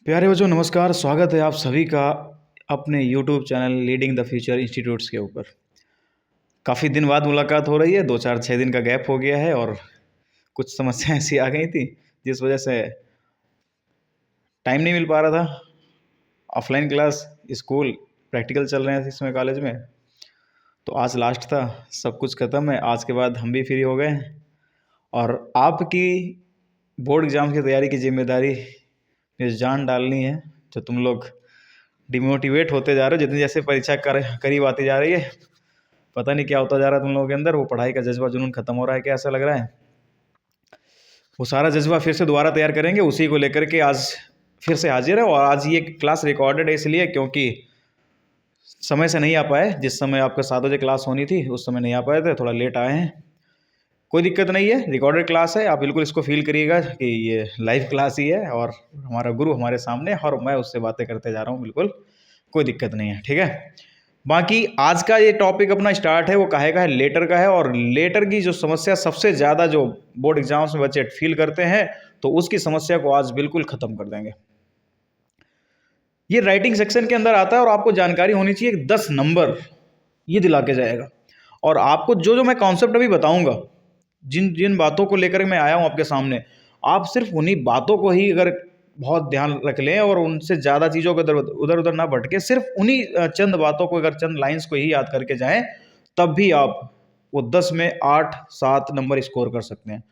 प्यारे बच्चों नमस्कार। स्वागत है आप सभी का अपने YouTube channel leading the future institutes के ऊपर। काफ़ी दिन बाद मुलाकात हो रही है, 2-4-6 दिन का गैप हो गया है और कुछ समस्याएं ऐसी आ गई थी जिस वजह से टाइम नहीं मिल पा रहा था। ऑफलाइन क्लास, स्कूल, प्रैक्टिकल चल रहे हैं इस समय कॉलेज में। तो आज लास्ट था, सब कुछ ख़त्म है। आज के बाद हम भी फ्री हो गए और आपकी बोर्ड एग्ज़ाम की तैयारी की जिम्मेदारी में जान डालनी है। जो तुम लोग डिमोटिवेट होते जा रहे हो, जितनी जैसे परीक्षा करीब आती जा रही है, पता नहीं क्या होता जा रहा है तुम लोगों के अंदर। वो पढ़ाई का जज्बा जुनून खत्म हो रहा है क्या, ऐसा लग रहा है? वो सारा जज्बा फिर से दोबारा तैयार करेंगे, उसी को लेकर के आज फिर से हाजिर है। और आज ये क्लास रिकॉर्डेड है इसलिए क्योंकि समय से नहीं आ पाए। जिस समय आपका 7 बजे क्लास होनी थी उस समय नहीं आ पाए थे, थोड़ा लेट आए हैं। कोई दिक्कत नहीं है, रिकॉर्डेड क्लास है, आप बिल्कुल इसको फील करिएगा कि ये लाइव क्लास ही है और हमारा गुरु हमारे सामने है और मैं उससे बातें करते जा रहा हूँ। बिल्कुल कोई दिक्कत नहीं है, ठीक है। बाकी आज का ये टॉपिक अपना स्टार्ट है वो काहे का है, लेटर का है। और लेटर की जो समस्या सबसे ज़्यादा जो बोर्ड एग्जाम्स में बच्चे फील करते हैं, तो उसकी समस्या को आज बिल्कुल ख़त्म कर देंगे। ये राइटिंग सेक्शन के अंदर आता है और आपको जानकारी होनी चाहिए 10 नंबर ये दिला के जाएगा। और आपको जो जो मैं कॉन्सेप्ट अभी बताऊंगा, जिन जिन बातों को लेकर मैं आया हूँ आपके सामने, आप सिर्फ उन्हीं बातों को ही अगर बहुत ध्यान रख लें और उनसे ज़्यादा चीज़ों को उधर उधर ना भटके, सिर्फ उन्हीं चंद बातों को, अगर चंद लाइंस को ही याद करके जाएं, तब भी आप वो 10 में 8-7 नंबर स्कोर कर सकते हैं।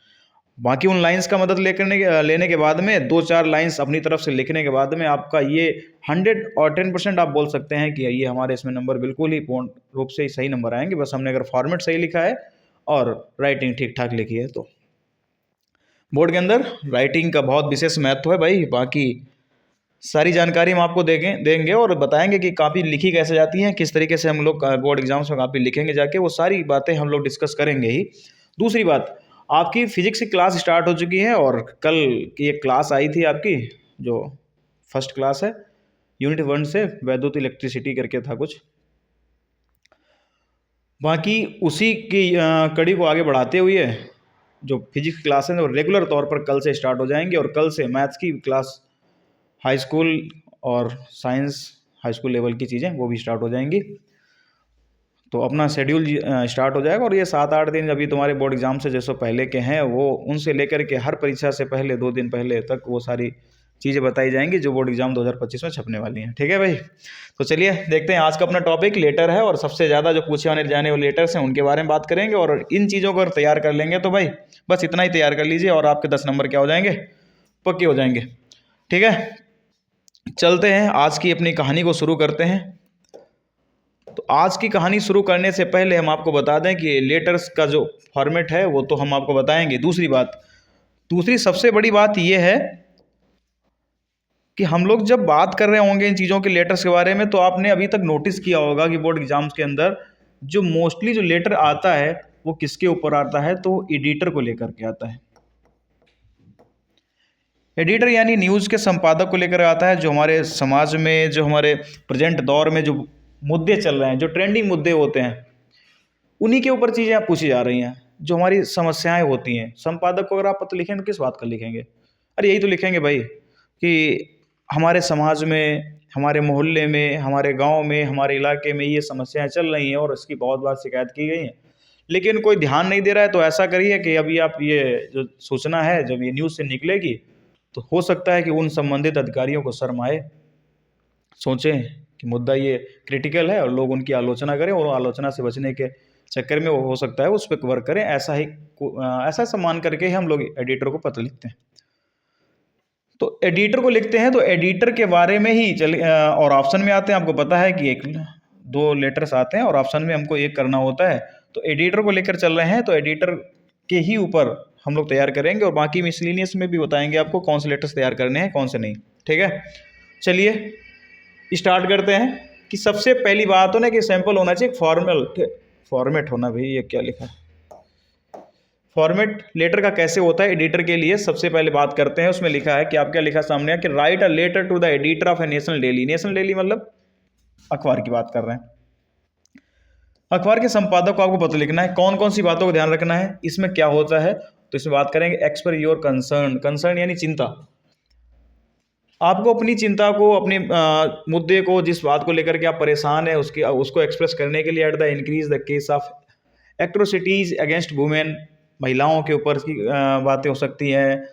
बाकी उन लाइंस का मदद लेने के बाद में 2-4 लाइंस अपनी तरफ से लिखने के बाद में आपका ये 100 और 10% आप बोल सकते हैं कि ये हमारे इसमें नंबर बिल्कुल ही पूर्ण रूप से ही सही नंबर आएंगे। बस हमने अगर फॉर्मेट सही लिखा है और राइटिंग ठीक ठाक लिखी है तो। बोर्ड के अंदर राइटिंग का बहुत विशेष महत्व है भाई। बाकी सारी जानकारी हम आपको देंगे और बताएंगे कि कापी लिखी कैसे जाती है, किस तरीके से हम लोग बोर्ड एग्जाम्स में कापी लिखेंगे जाके, वो सारी बातें हम लोग डिस्कस करेंगे ही। दूसरी बात, आपकी फिजिक्स की क्लास स्टार्ट हो चुकी है और कल की एक क्लास आई थी आपकी, जो फर्स्ट क्लास है यूनिट 1 से, वैद्युत इलेक्ट्रिसिटी करके था कुछ। बाकी उसी की कड़ी को आगे बढ़ाते हुए जो फिजिक्स क्लास है वो रेगुलर तौर पर कल से स्टार्ट हो जाएंगी। और कल से मैथ्स की क्लास, हाई स्कूल और साइंस हाई स्कूल लेवल की चीज़ें वो भी स्टार्ट हो जाएंगी। तो अपना शेड्यूल स्टार्ट हो जाएगा। और ये 7-8 दिन अभी तुम्हारे बोर्ड एग्जाम से जैसे पहले के हैं, वो उनसे लेकर के हर परीक्षा से पहले 2 दिन पहले तक वो सारी चीज़ें बताई जाएंगी जो बोर्ड एग्जाम 2025 में छपने वाली हैं, ठीक है भाई। तो चलिए देखते हैं, आज का अपना टॉपिक लेटर है और सबसे ज़्यादा जो पूछे आने जाने वाले लेटर्स हैं उनके बारे में बात करेंगे। और इन चीज़ों को अगर तैयार कर लेंगे तो भाई बस इतना ही तैयार कर लीजिए और आपके 10 नंबर क्या हो जाएंगे, पक्के हो जाएंगे, ठीक है। चलते हैं, आज की अपनी कहानी को शुरू करते हैं। तो आज की कहानी शुरू करने से पहले हम आपको बता दें कि लेटर्स का जो फॉर्मेट है वो तो हम आपको बताएंगे। दूसरी सबसे बड़ी बात यह है कि हम लोग जब बात कर रहे होंगे इन चीज़ों के लेटर्स के बारे में, तो आपने अभी तक नोटिस किया होगा कि बोर्ड एग्जाम्स के अंदर जो मोस्टली जो लेटर आता है वो किसके ऊपर आता है, तो एडिटर को लेकर के आता है। एडिटर यानी न्यूज़ के संपादक को लेकर आता है। जो हमारे समाज में, जो हमारे प्रेजेंट दौर में जो मुद्दे चल रहे हैं, जो ट्रेंडिंग मुद्दे होते हैं, उन्हीं के ऊपर चीज़ें आप पूछी जा रही हैं, जो हमारी समस्याएं होती हैं। संपादक को अगर आप पत्र लिखेंगे तो किस बात का लिखेंगे? अरे यही तो लिखेंगे भाई कि हमारे समाज में, हमारे मोहल्ले में, हमारे गांव में, हमारे इलाके में ये समस्याएं चल रही हैं और इसकी बहुत बार शिकायत की गई है, लेकिन कोई ध्यान नहीं दे रहा है। तो ऐसा करिए कि अभी आप ये जो सूचना है जब ये न्यूज़ से निकलेगी तो हो सकता है कि उन संबंधित अधिकारियों को शर्म आए, सोचें कि मुद्दा ये क्रिटिकल है और लोग उनकी आलोचना करें और आलोचना से बचने के चक्कर में वो हो सकता है उस पर वर्क करें। ऐसा सम्मान करके ही हम लोग एडिटर को पत्र लिखते हैं। तो एडिटर को लिखते हैं तो एडिटर के बारे में ही और ऑप्शन में आते हैं। आपको पता है कि 1-2 लेटर्स आते हैं और ऑप्शन में हमको एक करना होता है। तो एडिटर को लेकर चल रहे हैं तो एडिटर के ही ऊपर हम लोग तैयार करेंगे और बाकी मिसलिनियस में भी बताएंगे आपको कौन से लेटर्स तैयार करने हैं, कौन से नहीं, ठीक है। चलिए स्टार्ट करते हैं कि सबसे पहली बात हो ना कि सैंपल होना चाहिए फॉर्मेट होना। भाई ये क्या लिखा है, फॉर्मेट लेटर का कैसे होता है एडिटर के लिए, सबसे पहले बात करते हैं। उसमें लिखा है कि आप क्या लिखा सामने कि write a letter to the editor of a national daily. National daily मतलब अखबार की बात कर रहे हैं। अखबार के संपादक को आपको पत्र लिखना है। कौन कौन सी बातों को ध्यान रखना है, इसमें क्या होता है, तो इसमें बात करेंगे एक्सप्रेस योर कंसर्न। कंसर्न यानी चिंता। आपको अपनी चिंता को, अपने मुद्दे को, जिस बात को लेकर के आप परेशान है उसको एक्सप्रेस करने के लिए at the increase the case of atrocities against women, महिलाओं के ऊपर की बातें हो सकती हैं,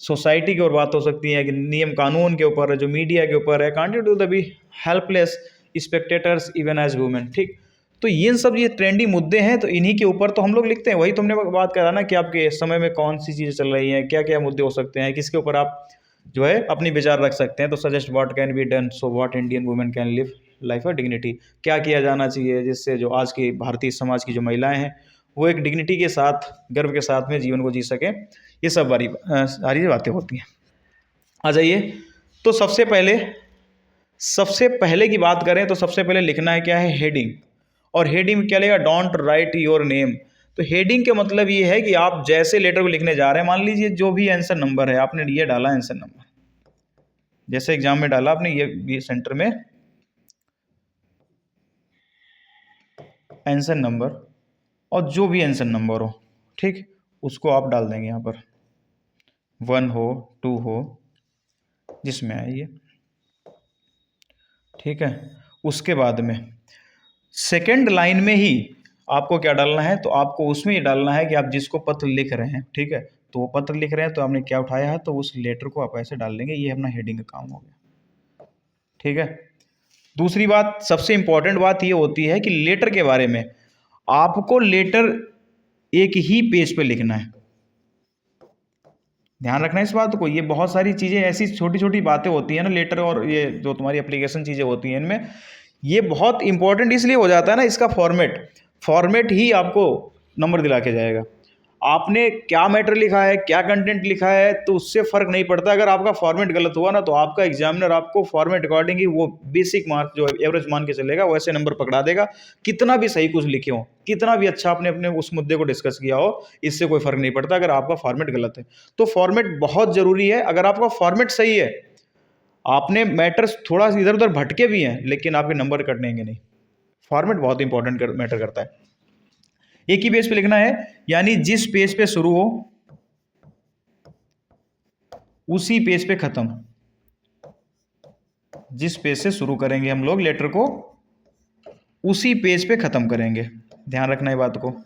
सोसाइटी की ओर बात हो सकती है, कि नियम कानून के ऊपर, जो मीडिया के ऊपर है, can't to the be helpless spectators even as women. ठीक, तो ये ट्रेंडी मुद्दे हैं, तो इन्हीं के ऊपर तो हम लोग लिखते हैं। वही तुमने बात करा ना कि आपके समय में कौन सी चीज़ें चल रही हैं, क्या क्या मुद्दे हो सकते हैं, किसके ऊपर आप जो है अपनी विचार रख सकते हैं। तो suggest what can be done so what Indian women can live life of dignity, क्या किया जाना चाहिए जिससे जो आज की भारतीय समाज की जो महिलाएं हैं वो एक डिग्निटी के साथ, गर्व के साथ में जीवन को जी सकें। ये सब सारी बातें होती हैं। आ जाइए, तो सबसे पहले की बात करें तो सबसे पहले लिखना है क्या है, हेडिंग। और हेडिंग में क्या लेगा, डोंट राइट योर नेम। तो हेडिंग के मतलब ये है कि आप जैसे लेटर को लिखने जा रहे हैं, मान लीजिए जो भी आंसर नंबर है आपने ये डाला, आंसर नंबर जैसे एग्जाम में डाला आपने, ये सेंटर में आंसर नंबर, और जो भी आंसर नंबर हो, ठीक, उसको आप डाल देंगे यहाँ पर, 1 हो 2 हो जिसमें आए ये, ठीक है। उसके बाद में सेकेंड लाइन में ही आपको क्या डालना है, तो आपको उसमें ये डालना है कि आप जिसको पत्र लिख रहे हैं, ठीक है, तो वो पत्र लिख रहे हैं तो आपने क्या उठाया है, तो उस लेटर को आप ऐसे डाल देंगे। ये अपना हेडिंग का काम हो गया, ठीक है। दूसरी बात, सबसे इंपॉर्टेंट बात ये होती है कि लेटर के बारे में आपको लेटर एक ही पेज पे लिखना है। ध्यान रखना इस बात को। ये बहुत सारी चीज़ें ऐसी छोटी छोटी बातें होती हैं ना, लेटर और ये जो तुम्हारी एप्लीकेशन चीज़ें होती हैं इनमें, ये बहुत इंपॉर्टेंट इसलिए हो जाता है ना, इसका फॉर्मेट ही आपको नंबर दिला के जाएगा। आपने क्या मैटर लिखा है, क्या कंटेंट लिखा है, तो उससे फर्क नहीं पड़ता। अगर आपका फॉर्मेट गलत हुआ ना, तो आपका एग्जामिनर आपको फॉर्मेट अकॉर्डिंग ही वो बेसिक मार्क जो एवरेज मान के चलेगा, वैसे नंबर पकड़ा देगा। कितना भी सही कुछ लिखे हो, कितना भी अच्छा आपने अपने उस मुद्दे को डिस्कस किया हो, इससे कोई फर्क नहीं पड़ता अगर आपका फॉर्मेट गलत है। तो फॉर्मेट बहुत जरूरी है। अगर आपका फॉर्मेट सही है, आपने मैटर्स थोड़ा सा इधर उधर भटके भी हैं, लेकिन आपके नंबर कटेंगे नहीं। फॉर्मेट बहुत इंपॉर्टेंट मैटर करता है। एक ही पेज पे लिखना है, यानी जिस पेज पे शुरू हो उसी पेज पे खत्म। जिस पेज से शुरू करेंगे हम लोग लेटर को, उसी पेज पे खत्म करेंगे। ध्यान रखना है बात को।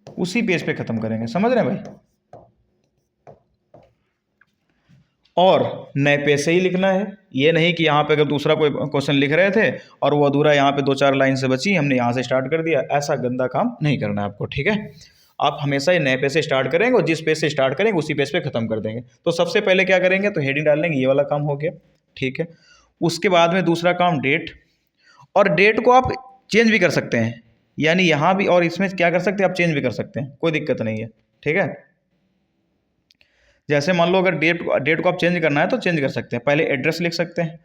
उसी पेज पे खत्म करेंगे, समझ रहे हैं भाई। और नए पेज से ही लिखना है। ये नहीं कि यहाँ पे अगर दूसरा कोई क्वेश्चन लिख रहे थे और वो अधूरा यहाँ पे 2-4 लाइन से बची, हमने यहाँ से स्टार्ट कर दिया, ऐसा गंदा काम नहीं करना है आपको, ठीक है। आप हमेशा ये नए पेज से स्टार्ट करेंगे और जिस पेज से स्टार्ट करेंगे उसी पेज पे खत्म कर देंगे। तो सबसे पहले क्या करेंगे, तो हेडिंग डाल देंगे, ये वाला काम हो गया, ठीक है। उसके बाद में दूसरा काम डेट, और डेट को आप चेंज भी कर सकते हैं, यानी यहाँ भी और इसमें क्या कर सकते हैं, आप चेंज भी कर सकते हैं, कोई दिक्कत नहीं है, ठीक है। जैसे मान लो अगर डेट को आप चेंज करना है तो चेंज कर सकते हैं। पहले एड्रेस लिख सकते हैं,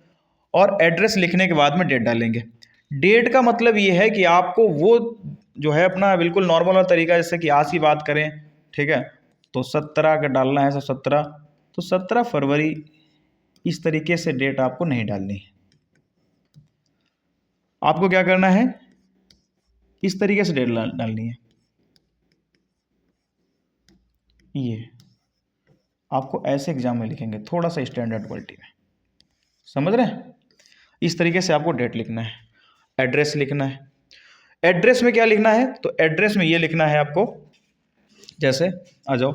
और एड्रेस लिखने के बाद में डेट डालेंगे। डेट का मतलब ये है कि आपको वो जो है अपना बिल्कुल नॉर्मल वाला तरीका, जैसे कि आज की बात करें, ठीक है, तो 17 का डालना है, 17, तो 17 फरवरी, इस तरीके से डेट आपको नहीं डालनी है। आपको क्या करना है, इस तरीके से डेट डालनी है। ये आपको ऐसे एग्जाम में लिखेंगे, थोड़ा सा स्टैंडर्ड क्वालिटी में, समझ रहे हैं। इस तरीके से आपको डेट लिखना है, एड्रेस लिखना है। एड्रेस में क्या लिखना है, तो एड्रेस में ये लिखना है आपको, जैसे आ जाओ,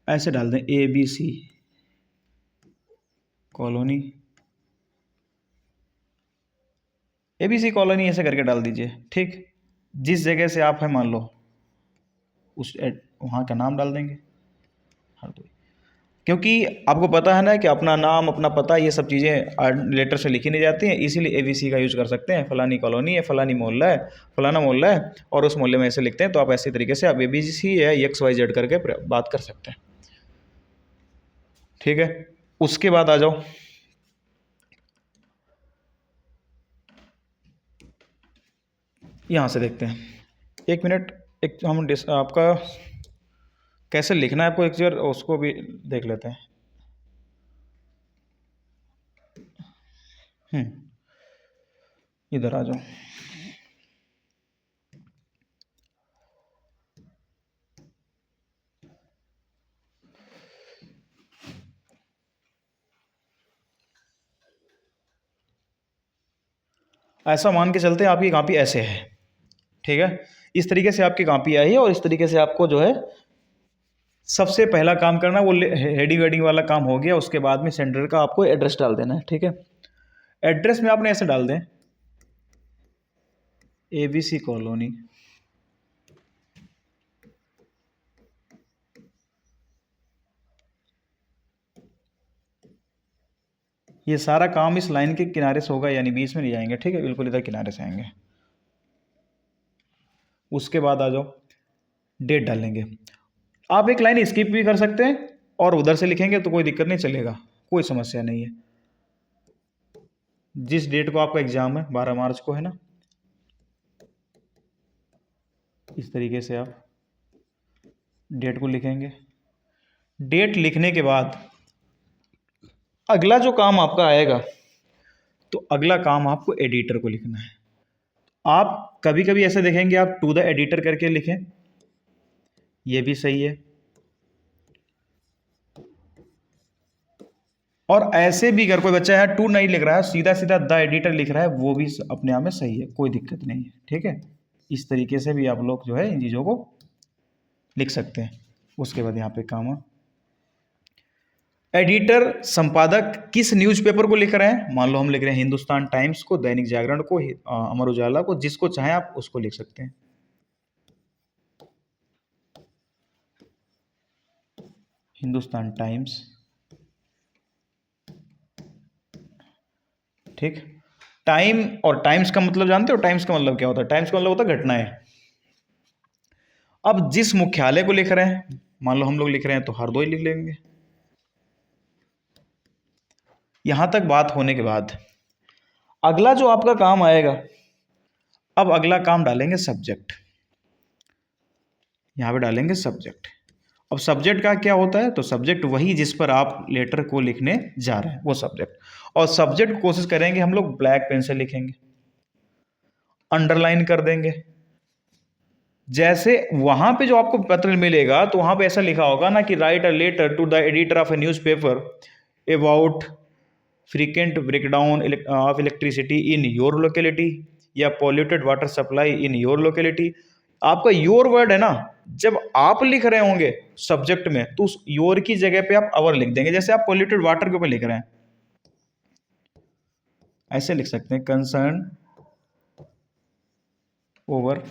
ऐसे डाल दें ABC कॉलोनी, ABC कॉलोनी ऐसे करके डाल दीजिए, ठीक। जिस जगह से आप हैं मान लो, वहाँ का नाम डाल देंगे, हर कोई, क्योंकि आपको पता है ना कि अपना नाम, अपना पता, ये सब चीज़ें लेटर से लिखी नहीं जाती हैं, इसीलिए ABC का यूज कर सकते हैं। फलानी कॉलोनी है, फलानी मोहल्ला है, फलाना मोहल्ला है, और उस मोहल्ले में ऐसे लिखते हैं, तो आप ऐसे तरीके से आप ABC या XYZ करके बात कर सकते हैं, ठीक है। उसके बाद आ जाओ, यहाँ से देखते हैं, एक मिनट, एक हम आपका कैसे लिखना है आपको एक बार उसको भी देख लेते हैं। इधर आ जाओ, ऐसा मान के चलते हैं आपकी कॉपी ऐसे है, ठीक है। इस तरीके से आपकी कॉपी आई है और इस तरीके से आपको जो है सबसे पहला काम करना, वो हेडिंग वेडिंग वाला काम हो गया। उसके बाद में सेंटर का आपको एड्रेस डाल देना है, ठीक है। एड्रेस में आपने ऐसे डाल दें ABC कॉलोनी, ये सारा काम इस लाइन के किनारे से होगा, यानी बीच में नहीं जाएंगे, ठीक है, बिल्कुल इधर किनारे से आएंगे। उसके बाद आ जाओ, डेट डालेंगे। आप एक लाइन स्किप भी कर सकते हैं और उधर से लिखेंगे तो कोई दिक्कत नहीं, चलेगा, कोई समस्या नहीं है। जिस डेट को आपका एग्जाम है 12 मार्च को है ना, इस तरीके से आप डेट को लिखेंगे। डेट लिखने के बाद अगला जो काम आपका आएगा, तो अगला काम आपको एडिटर को लिखना है। आप कभी कभी ऐसे देखेंगे आप टू द एडिटर करके लिखें, ये भी सही है, और ऐसे भी अगर कोई बच्चा है टू नहीं लिख रहा है, सीधा सीधा द एडिटर लिख रहा है, वो भी अपने आप में सही है, कोई दिक्कत नहीं है, ठीक है। इस तरीके से भी आप लोग जो है इन चीज़ों को लिख सकते हैं। उसके बाद यहाँ पे काम, एडिटर संपादक किस न्यूज़पेपर को लिख रहे हैं, मान लो हम लिख रहे हैं हिंदुस्तान टाइम्स को, दैनिक जागरण को, अमर उजाला को, जिसको चाहें आप उसको लिख सकते हैं। हिंदुस्तान टाइम्स, ठीक। टाइम और टाइम्स का मतलब जानते हो, टाइम्स का मतलब क्या होता है? टाइम्स का मतलब होता है घटनाएं। अब जिस मुख्यालय को लिख रहे हैं, मान लो हम लोग लिख रहे हैं तो हरदोई लिख लेंगे। यहां तक बात होने के बाद अगला जो आपका काम आएगा, अब अगला काम डालेंगे सब्जेक्ट, यहां पे डालेंगे सब्जेक्ट। अब सब्जेक्ट का क्या होता है, तो सब्जेक्ट वही जिस पर आप लेटर को लिखने जा रहे हैं, वो सब्जेक्ट। और सब्जेक्ट कोशिश करेंगे हम लोग ब्लैक पेन से लिखेंगे, अंडरलाइन कर देंगे। जैसे वहां पे जो आपको पत्र मिलेगा तो वहां पे ऐसा लिखा होगा ना कि write a letter to the editor of a newspaper about frequent breakdown of electricity in your locality या polluted water supply in your locality. आपका योर वर्ड है ना, जब आप लिख रहे होंगे सब्जेक्ट में तो उस योर की जगह पे आप अवर लिख देंगे। जैसे आप पॉल्यूटेड वाटर के ऊपर लिख रहे हैं, ऐसे लिख सकते हैं concern over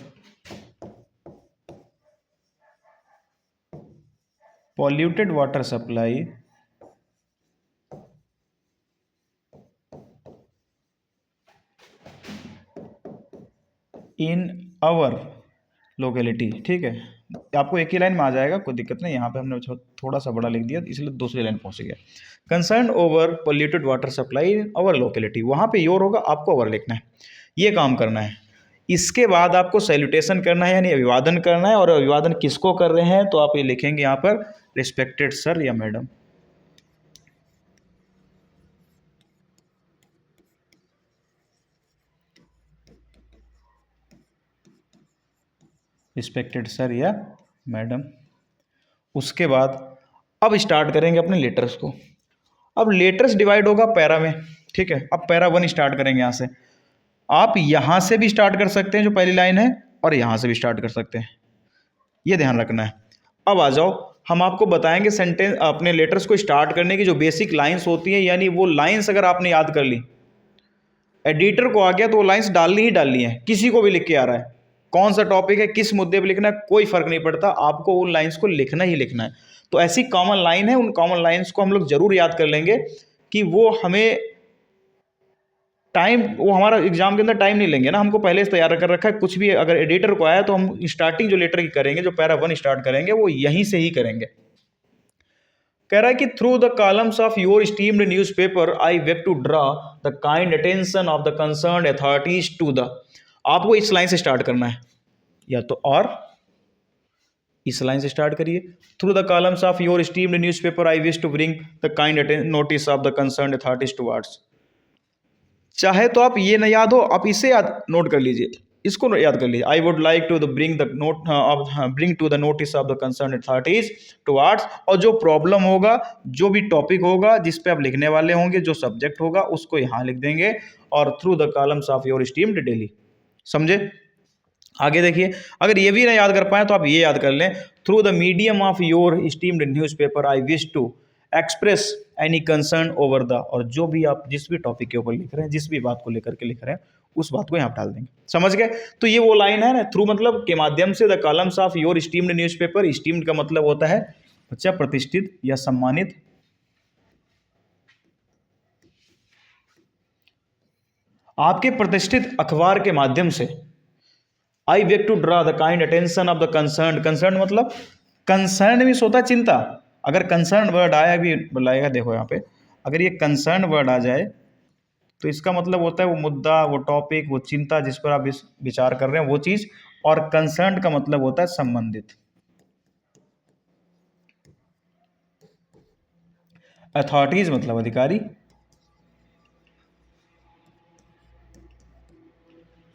polluted water supply in our locality, ठीक है। आपको एक ही लाइन में आ जाएगा, कोई दिक्कत नहीं। यहाँ पे हमने थोड़ा सा बड़ा लिख दिया इसलिए दूसरी लाइन पहुंच गया। Concern over polluted water supply in our locality, वहाँ पे योर होगा, आपको ओवर लिखना है, ये काम करना है। इसके बाद आपको सैल्यूटेशन करना है, यानी अभिवादन करना है। और अभिवादन किसको कर रहे हैं, तो आप ये लिखेंगे यहाँ पर रिस्पेक्टेड सर या मैडम, रिस्पेक्टेड सर या मैडम। उसके बाद अब स्टार्ट करेंगे अपने लेटर्स को। अब लेटर्स डिवाइड होगा पैरा में, ठीक है। अब पैरा 1 स्टार्ट करेंगे यहाँ से। आप यहाँ से भी स्टार्ट कर सकते हैं जो पहली लाइन है, और यहाँ से भी स्टार्ट कर सकते हैं, ये ध्यान रखना है। अब आ जाओ, हम आपको बताएंगे सेंटेंस, अपने लेटर्स को स्टार्ट करने की जो बेसिक लाइंस होती हैं, यानी वो लाइंस अगर आपने याद कर ली, एडिटर को आ गया तो वो लाइंस डालनी ही डालनी है, किसी को भी लिख के आ रहा है, कौन सा टॉपिक है, किस मुद्दे पे लिखना है, कोई फर्क नहीं पड़ता, आपको उन लाइंस को लिखना ही लिखना है। तो ऐसी कॉमन लाइन है, उन कॉमन लाइंस को हम लोग जरूर याद कर लेंगे कि वो हमें टाइम, वो हमारा एग्जाम के अंदर टाइम नहीं लेंगे ना, हमको पहले से तैयार कर रखा है। कुछ भी अगर एडिटर को आया तो हम स्टार्टिंग जो लेटर की करेंगे, जो पैरा 1 स्टार्ट करेंगे, वो यहीं से ही करेंगे। कह रहा है कि through the columns of your esteemed newspaper I wake to draw the kind attention of the concerned authorities to the, आपको इस लाइन से स्टार्ट करना है, या तो और इस लाइन से स्टार्ट करिए, through the columns of your esteemed newspaper I wish to bring the kind notice of the concerned authorities towards. चाहे तो आप ये न याद हो, आप इसे याद नोट कर लीजिए, इसको याद कर लीजिए। I would like to bring the note bring to the notice of the concern authorities towards, और जो प्रॉब्लम होगा, जो भी टॉपिक होगा जिस पे आप लिखने वाले होंगे, जो सब्जेक्ट होगा उसको यहाँ लिख देंगे, और through the columns of your steamed daily. समझे? आगे देखिए, अगर ये भी ना याद कर पाए तो आप ये याद कर लें, through the medium of your esteemed newspaper I wish to express any concern over the, और जो भी आप जिस भी टॉपिक के ऊपर लिख रहे हैं, जिस भी बात को लेकर के लिख रहे हैं, उस बात को यहाँ डाल देंगे। समझ गए? तो ये वो लाइन है ना, थ्रू मतलब के माध्यम से, the columns of your esteemed newspaper, steamed का मतलब होता है अच्छा प्रतिष्ठित या सम्मानित, आपके प्रतिष्ठित अखबार के माध्यम से, I beg to draw the kind attention of the concern, concern मतलब कंसर्न भी होता है चिंता। अगर कंसर्न वर्ड आया भी बुलाएगा, देखो यहाँ पे अगर ये कंसर्न वर्ड आ जाए तो इसका मतलब होता है वो मुद्दा, वो टॉपिक, वो चिंता जिस पर आप विचार कर रहे हैं वो चीज, और कंसर्न का मतलब होता है संबंधित। अथॉरिटीज मतलब अधिकारी।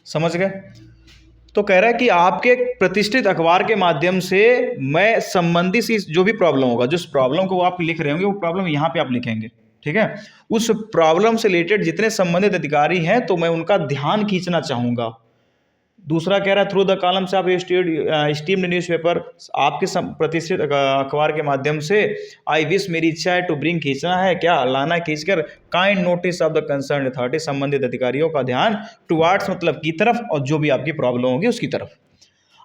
समझ गए? तो कह रहा है कि आपके प्रतिष्ठित अखबार के माध्यम से मैं संबंधित इस जो भी प्रॉब्लम होगा, जिस प्रॉब्लम को आप लिख रहे होंगे, वो प्रॉब्लम यहाँ पे आप लिखेंगे, ठीक है? उस प्रॉब्लम से रिलेटेड जितने संबंधित अधिकारी हैं तो मैं उनका ध्यान खींचना चाहूंगा। दूसरा कह रहा है through the columns of steamed newspaper, आपके प्रतिष्ठित अखबार के माध्यम से, आई विश मेरी इच्छा है, टू ब्रिंग खींचना है, क्या लाना, खींचकर, kind notice of the concern authority, संबंधित अधिकारियों का ध्यान, टुवार्ड्स मतलब की तरफ, और जो भी आपकी प्रॉब्लम होगी उसकी तरफ।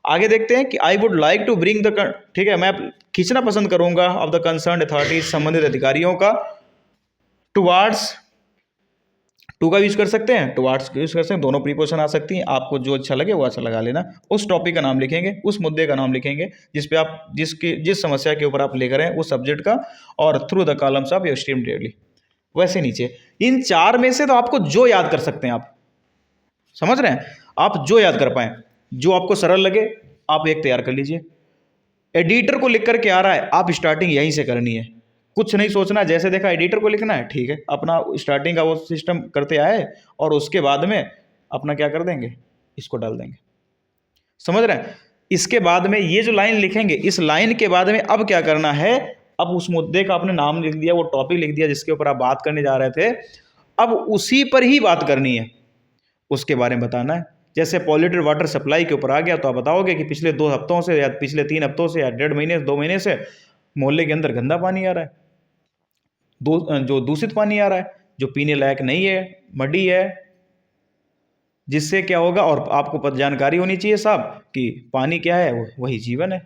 आगे देखते हैं कि I would like to bring the, ठीक है, मैं खींचना पसंद करूंगा ऑफ द कंसर्न अथॉरिटीज, संबंधित अधिकारियों का, टुवार्ड्स, टू का यूज कर सकते हैं, टुवार्ड्स यूज कर सकते हैं, दोनों प्रीपोजिशन आ सकती हैं, आपको जो अच्छा लगे वो अच्छा लगा लेना। उस टॉपिक का नाम लिखेंगे, उस मुद्दे का नाम लिखेंगे जिस पे आप जिस समस्या के ऊपर आप लिख रहे हैं उस सब्जेक्ट का, और through the columns of your stream daily. वैसे नीचे इन चार में से तो आपको जो याद कर सकते हैं आप, समझ रहे हैं, आप जो याद कर पाए, जो आपको सरल लगे आप एक तैयार कर लीजिए। एडिटर को लिख करके आ रहा है, आप स्टार्टिंग यहीं से करनी है, कुछ नहीं सोचना, जैसे देखा एडिटर को लिखना है, ठीक है, अपना स्टार्टिंग का वो सिस्टम करते आए, और उसके बाद में अपना क्या कर देंगे, इसको डाल देंगे। समझ रहे हैं? इसके बाद में ये जो लाइन लिखेंगे, इस लाइन के बाद में अब क्या करना है, अब उस मुद्दे का आपने नाम लिख दिया, वो टॉपिक लिख दिया जिसके ऊपर आप बात करने जा रहे थे, अब उसी पर ही बात करनी है, उसके बारे में बताना है। जैसे पॉल्यूटेड वाटर सप्लाई के ऊपर आ गया तो आप बताओगे कि पिछले 2 हफ्तों से, या पिछले 3 हफ्तों से, या 1.5 महीने 2 महीने से मोहल्ले के अंदर गंदा पानी आ रहा है, जो दूषित पानी आ रहा है, जो पीने लायक नहीं है, मडी है, जिससे क्या होगा, और आपको जानकारी होनी चाहिए साहब कि पानी क्या है, वही जीवन है,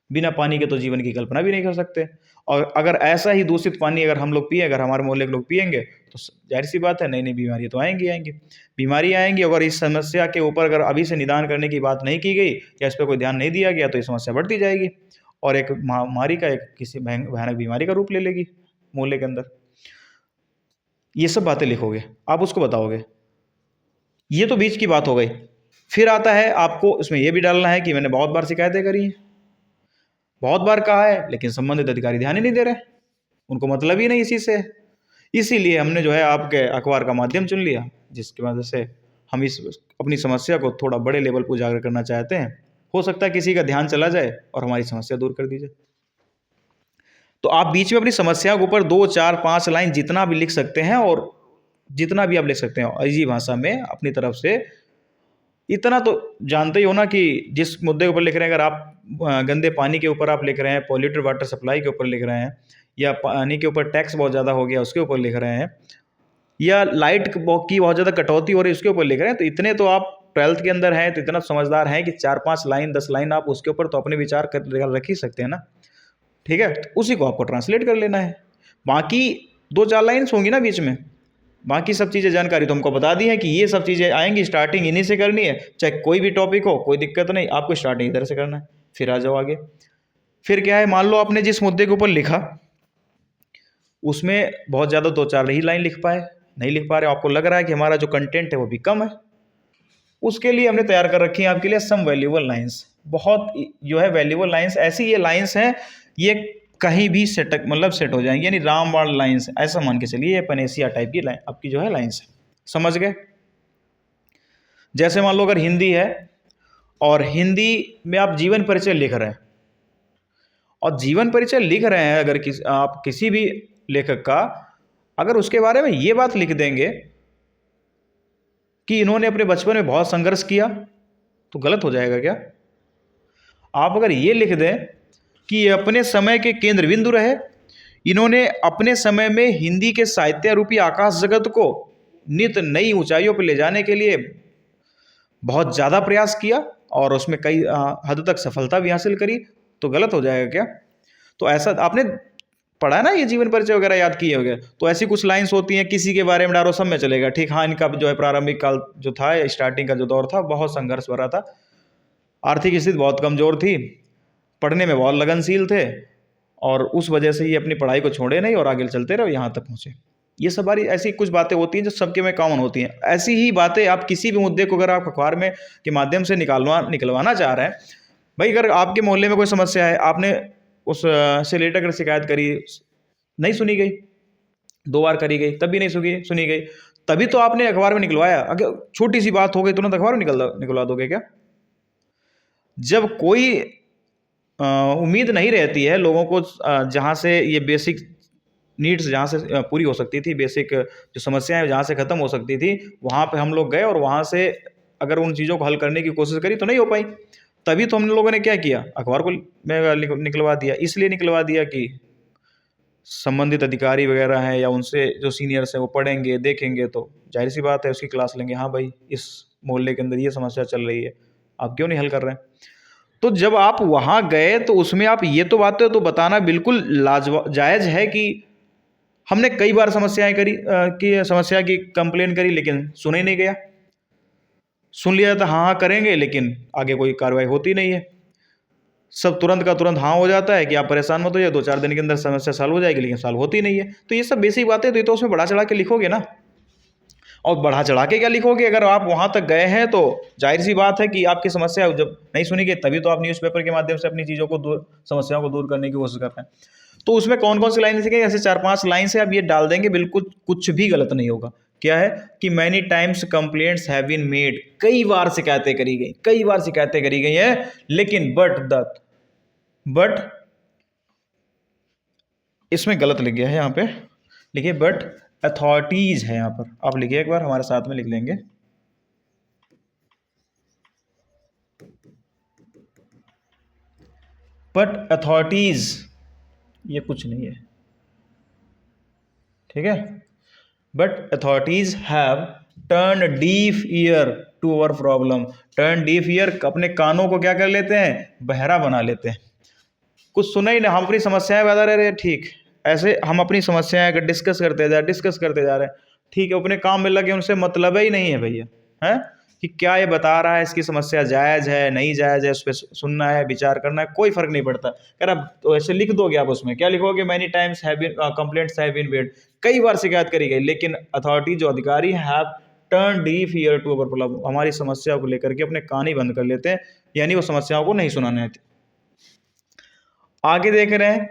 बिना पानी के तो जीवन की कल्पना भी नहीं कर सकते। और अगर ऐसा ही दूषित पानी अगर हम लोग पिए, अगर हमारे मोहल्ले के लोग पिएंगे तो जाहिर सी बात है नई नई बीमारी तो आएंगी आएंगी, बीमारी आएंगी। अगर इस समस्या के ऊपर अगर अभी से निदान करने की बात नहीं की गई, या इस पर कोई ध्यान नहीं दिया गया, तो ये समस्या बढ़ती जाएगी और एक महामारी का, एक किसी भयानक बीमारी का रूप ले लेगी मोहल्ले के अंदर। ये सब बातें लिखोगे, आप उसको बताओगे। ये तो बीच की बात हो गई। फिर आता है आपको इसमें यह भी डालना है कि मैंने बहुत बार शिकायतें करी हैं, बहुत बार कहा है, लेकिन संबंधित अधिकारी ध्यान ही नहीं दे रहे, उनको मतलब ही नहीं इसी से। इसीलिए हमने जो है आपके अखबार का माध्यम चुन लिया, जिसकी वजह से हम इस अपनी समस्या को थोड़ा बड़े लेवल पर उजागर करना चाहते हैं। हो सकता है किसी का ध्यान चला जाए और हमारी समस्या दूर कर दी जाए। तो आप बीच में अपनी समस्या के ऊपर 2, 4, 5 लाइन जितना भी लिख सकते हैं, और जितना भी आप लिख सकते हैं इजी भाषा में अपनी तरफ से। इतना तो जानते ही हो ना कि जिस मुद्दे के ऊपर लिख रहे हैं, अगर आप गंदे पानी के ऊपर आप लिख रहे हैं, पॉल्यूटेड वाटर सप्लाई के ऊपर लिख रहे हैं, या पानी के ऊपर टैक्स बहुत ज़्यादा हो गया उसके ऊपर लिख रहे हैं, या लाइट की बहुत ज़्यादा कटौती हो रही है उसके ऊपर लिख रहे हैं, तो इतने तो आप 12th के अंदर हैं, तो इतना समझदार हैं कि 4-5 लाइन 10 लाइन आप उसके ऊपर तो अपने विचार कर रख ही सकते हैं ना। ठीक है, तो उसी को आपको ट्रांसलेट कर लेना है। बाकी 2-4 लाइन्स होंगी ना बीच में, बाकी सब चीज़ें जानकारी तो हमको बता दी है कि ये सब चीज़ें आएंगी, स्टार्टिंग इन्हीं से करनी है, चाहे कोई भी टॉपिक हो, कोई दिक्कत नहीं, आपको स्टार्टिंग इधर से करना है। फिर आ जाओ आगे। फिर क्या है, मान लो आपने जिस मुद्दे के ऊपर लिखा उसमें बहुत ज़्यादा 2-4 ही लाइन लिख पाए, नहीं लिख पा रहे, आपको लग रहा है कि हमारा जो कंटेंट है वो भी कम है, उसके लिए हमने तैयार कर रखी है आपके लिए सम वैल्यूएबल लाइन्स। बहुत जो है वैल्यूएबल लाइन्स, ऐसी ये लाइन्स हैं, ये कहीं भी सेट हो जाएंगे, यानी रामबाण लाइन्स, ऐसा मान के चलिए, ये पनेसिया टाइप की लाइन आपकी जो है लाइन्स है। समझ गए? जैसे मान लो अगर हिंदी है और हिंदी में आप जीवन परिचय लिख रहे हैं, और जीवन परिचय लिख रहे हैं अगर आप किसी भी लेखक का, अगर उसके बारे में ये बात लिख देंगे कि इन्होंने अपने बचपन में बहुत संघर्ष किया, तो गलत हो जाएगा क्या? आप अगर ये लिख दें कि ये अपने समय के केंद्र बिंदु रहे, इन्होंने अपने समय में हिंदी के साहित्य रूपी आकाश जगत को नित नई ऊंचाइयों पर ले जाने के लिए बहुत ज़्यादा प्रयास किया और उसमें कई हद तक सफलता भी हासिल करी, तो गलत हो जाएगा क्या? तो ऐसा आपने पढ़ा है ना, ये जीवन परिचय वगैरह याद किए होंगे, तो ऐसी कुछ लाइंस होती हैं, किसी के बारे में डालो सब में चलेगा, ठीक, हाँ इनका जो है प्रारंभिक काल जो था, स्टार्टिंग का जो दौर था बहुत संघर्ष भरा था, आर्थिक स्थिति बहुत कमज़ोर थी, पढ़ने में बहुत लगनशील थे, और उस वजह से ये अपनी पढ़ाई को छोड़े नहीं और आगे चलते रहे, यहाँ तक पहुँचे। ये सब बारी ऐसी कुछ बातें होती हैं जो सबके में कॉमन होती हैं। ऐसी ही बातें आप किसी भी मुद्दे को अगर आप अखबार में के माध्यम से निकलवाना चाह रहे हैं, भाई अगर आपके मोहल्ले में कोई समस्या है, आपने उस से रिलेटेड अगर शिकायत करी, नहीं सुनी गई, 2 बार करी गई तब भी नहीं सुनी गई, तभी तो आपने अखबार में निकलवाया। अगर छोटी सी बात हो गई तुरंत अखबार में निकलवा दोगे क्या? जब कोई उम्मीद नहीं रहती है लोगों को, जहाँ से ये बेसिक नीड्स जहाँ से पूरी हो सकती थी, बेसिक जो समस्याएं जहाँ से ख़त्म हो सकती थी, वहाँ पे हम लोग गए और वहाँ से अगर उन चीज़ों को हल करने की कोशिश करी तो नहीं हो पाई। तभी तो हम लोगों ने क्या किया, अखबार को में निकलवा दिया। इसलिए निकलवा दिया कि संबंधित अधिकारी वगैरह हैं या उनसे जो सीनियर्स हैं वो पढ़ेंगे, देखेंगे, तो जाहिर सी बात है उसकी क्लास लेंगे, हाँ भाई इस मोहल्ले के अंदर ये समस्या चल रही है, आप क्यों नहीं हल कर रहे हैं? तो जब आप वहाँ गए तो उसमें आप ये तो बातें तो बताना बिल्कुल जायज़ है कि हमने कई बार समस्या की कंप्लेन करी लेकिन सुना ही नहीं गया। सुन लिया था हाँ हाँ करेंगे, लेकिन आगे कोई कार्रवाई होती नहीं है। सब तुरंत का तुरंत हाँ हो जाता है कि आप परेशान मत हो जाइए, 2-4 दिन के अंदर समस्या सॉल्व हो जाएगी, लेकिन सॉल्व होती नहीं है। तो ये सब बेसिक बातें, तो ये तो उसमें बढ़ा चढ़ा के लिखोगे ना। और बढ़ा चढ़ा के क्या लिखोगे? अगर आप वहाँ तक गए हैं तो जाहिर सी बात है कि आपकी समस्या जब नहीं सुनी गई, तभी तो आप न्यूज़पेपर के माध्यम से अपनी चीज़ों को समस्याओं को दूर करने की कोशिश कर रहे हैं। तो उसमें कौन कौन सी लाइन लिखेंगे? ऐसे 4-5 लाइन से आप ये डाल देंगे, बिल्कुल कुछ भी गलत नहीं होगा। क्या है कि many times complaints have been made, कई बार शिकायतें करी गई हैं, लेकिन बट इसमें गलत लिख गया है, यहाँ पे लिखिए बट अथॉरिटीज है, यहाँ पर आप लिखिए एक बार, हमारे साथ में लिख लेंगे। बट अथॉरिटीज ये कुछ नहीं है, ठीक है। But authorities have turn deaf ear to our problem. Turn deaf ear, अपने कानों को क्या कर लेते हैं? बहरा बना लेते हैं। कुछ सुना ही नहीं, हम अपनी समस्याएं बता रहे हैं, ठीक, ऐसे हम अपनी समस्याएं अगर डिस्कस करते जा रहे हैं, ठीक है, अपने काम में लगे, उनसे मतलब ही नहीं है भैया, है कि क्या ये बता रहा है, इसकी समस्या जायज़ है नहीं जायज़ है, उस पर सुनना है, विचार करना है, कोई फर्क नहीं पड़ता। अगर आप तो ऐसे लिख दोगे, आप उसमें क्या लिखोगे? Many times have been complaints have been made, कई बार शिकायत करी गई, लेकिन अथॉरिटी जो अधिकारी have turn deaf ear to our problem, हमारी समस्या को लेकर के अपने कान ही बंद कर लेते हैं, यानी वो समस्याओं को नहीं सुनाने आती। आगे देख रहे हैं,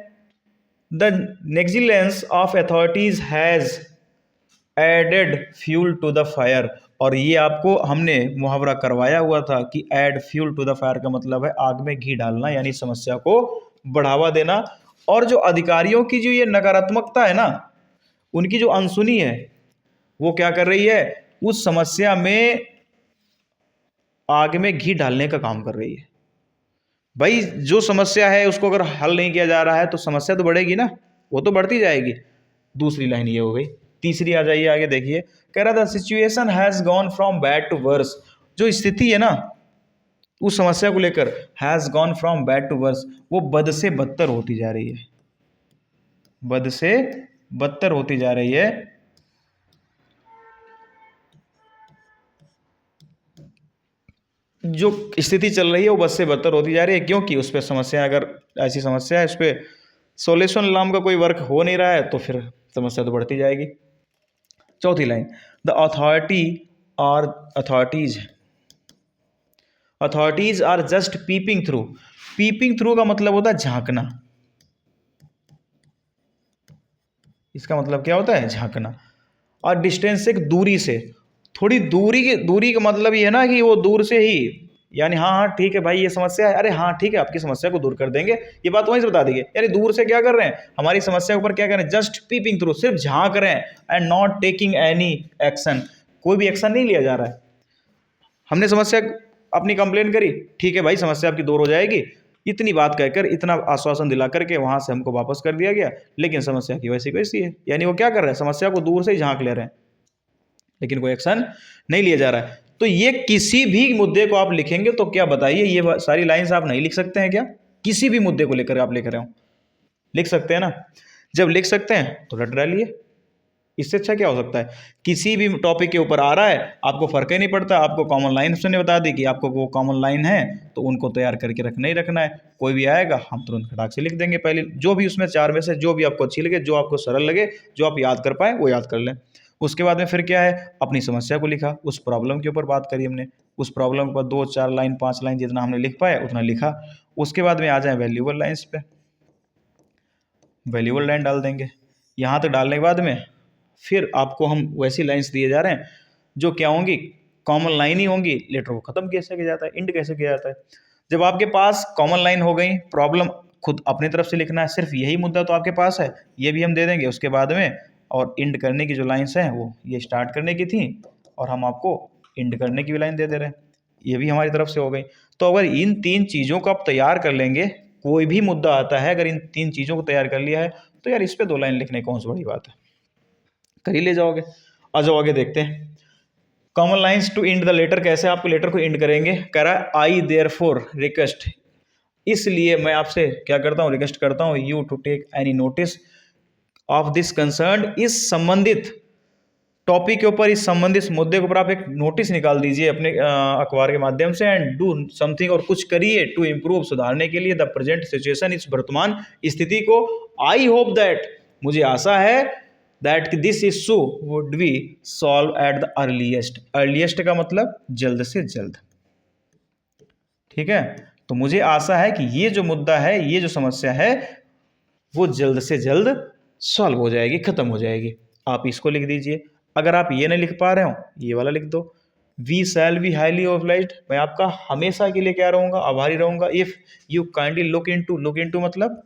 the negligence of authorities has added fuel to the fire, और ये आपको हमने मुहावरा करवाया हुआ था कि add fuel to the fire का मतलब है आग में घी डालना, यानी समस्या को बढ़ावा देना। और जो अधिकारियों की जो ये नकारात्मकता है ना, उनकी जो अनसुनी है, वो क्या कर रही है? उस समस्या में आग में घी डालने का काम कर रही है। भाई जो समस्या है उसको अगर हल नहीं किया जा रहा है तो समस्या तो बढ़ेगी ना, वो तो बढ़ती जाएगी। दूसरी लाइन ये हो गई। तीसरी आ जाइए, आगे देखिए, कह रहा था situation has gone from bad to worse, जो स्थिति है ना उस समस्या को लेकर, has gone from bad to worse, वो बद से बदतर होती जा रही है, बद से बदतर होती जा रही है। जो स्थिति चल रही है वो बद से बदतर होती जा रही है, क्योंकि उस पर समस्या, अगर ऐसी समस्या है उस पर सॉल्यूशन नाम का कोई वर्क हो नहीं रहा है, तो फिर समस्या तो बढ़ती जाएगी। चौथी line, the authorities are just peeping through. Peeping through का मतलब होता है झांकना। इसका मतलब क्या होता है? झांकना। और डिस्टेंस, एक दूरी से। थोड़ी दूरी का मतलब ये है ना कि वो दूर से ही, यानी हाँ हाँ ठीक है भाई ये समस्या है, अरे हाँ ठीक है आपकी समस्या को दूर कर देंगे, ये बात वहीं से बता देंगे। यानी दूर से क्या कर रहे हैं, हमारी समस्या के ऊपर क्या कर रहे हैं, जस्ट पीपिंग थ्रू, सिर्फ झांक रहे हैं, and not taking any action, कोई भी एक्शन नहीं लिया जा रहा है। हमने समस्या अपनी कंप्लेन करी, ठीक है भाई समस्या आपकी दूर हो जाएगी, इतनी बात कहकर, इतना आश्वासन दिला करके वहां से हमको वापस कर दिया गया, लेकिन समस्या की वैसी वैसी है। यानी वो क्या कर रहे हैं, समस्या को दूर से ही झांक ले रहे हैं, लेकिन कोई एक्शन नहीं लिया जा रहा है। तो ये किसी भी मुद्दे को आप लिखेंगे तो क्या बताइए, ये सारी लाइंस आप नहीं लिख सकते हैं क्या? किसी भी मुद्दे को लेकर आप लिख रहे हो, लिख सकते हैं ना? जब लिख सकते हैं तो रट डालिए, इससे अच्छा क्या हो सकता है? किसी भी टॉपिक के ऊपर आ रहा है, आपको फर्क ही नहीं पड़ता, आपको कॉमन लाइन उसने बता दी कि आपको वो कॉमन लाइन है, तो उनको तैयार करके रखना ही रखना है। कोई भी आएगा हम तुरंत खटाक से लिख देंगे, पहले जो भी उसमें चार में से जो भी आपको अच्छी लगे, जो आपको सरल लगे, जो आप याद कर पाए वो याद कर लें। उसके बाद में फिर क्या है, अपनी समस्या को लिखा, उस प्रॉब्लम के ऊपर बात करी हमने, उस प्रॉब्लम के ऊपर 2 4 लाइन 5 लाइन जितना हमने लिख पाया उतना लिखा। उसके बाद में आ जाए वैल्यूबल लाइन्स पे, वैल्यूबल लाइन डाल देंगे। यहाँ तक डालने के बाद में फिर आपको हम वैसी लाइंस दिए जा रहे हैं जो क्या होंगी, कॉमन लाइन ही होंगी। लेटर को ख़त्म कैसे किया जाता है, इंड कैसे किया जाता है? जब आपके पास कॉमन लाइन हो गई, प्रॉब्लम खुद अपनी तरफ से लिखना है, सिर्फ यही मुद्दा तो आपके पास है, ये भी हम दे देंगे उसके बाद में। और इंड करने की जो लाइन्स हैं वो ये स्टार्ट करने की थी, और हम आपको इंड करने की भी लाइन दे दे रहे हैं, ये भी हमारी तरफ से हो गई। तो अगर इन 3 चीज़ों को आप तैयार कर लेंगे, कोई भी मुद्दा आता है अगर इन 3 चीज़ों को तैयार कर लिया है, तो यार इस पे 2 लाइन लिखने कौन सी बड़ी बात है, कर ही ले जाओगे। आ जाओ आगे देखते हैं। Common lines to end the letter, कैसे आपको लेटर को इंड करेंगे? कह रहा है आई देयरफॉर रिक्वेस्ट, इसलिए मैं आपसे क्या करता हूँ, रिक्वेस्ट करता हूँ, you to take any notice of this concern, इस संबंधित टॉपिक के ऊपर, इस संबंधित मुद्दे के ऊपर आप एक नोटिस निकाल दीजिए अपने अखबार के माध्यम से, एंड डू समथिंग, और कुछ करिए टू इम्प्रूव, सुधारने के लिए द प्रेजेंट सिचुएशन, इस वर्तमान स्थिति को। आई होप दैट, मुझे आशा है, that this issue would be solve at the earliest, earliest का मतलब जल्द से जल्द, ठीक है? तो मुझे आशा है कि ये जो मुद्दा है, ये जो समस्या है, वो जल्द से जल्द सॉल्व हो जाएगी, खत्म हो जाएगी। आप इसको लिख दीजिए। अगर आप ये नहीं लिख पा रहे हो, ये वाला लिख दो, we shall be highly obliged, मैं आपका हमेशा के लिए क्या रहूंगा, आभारी रहूंगा, if you kindly look into, look into मतलब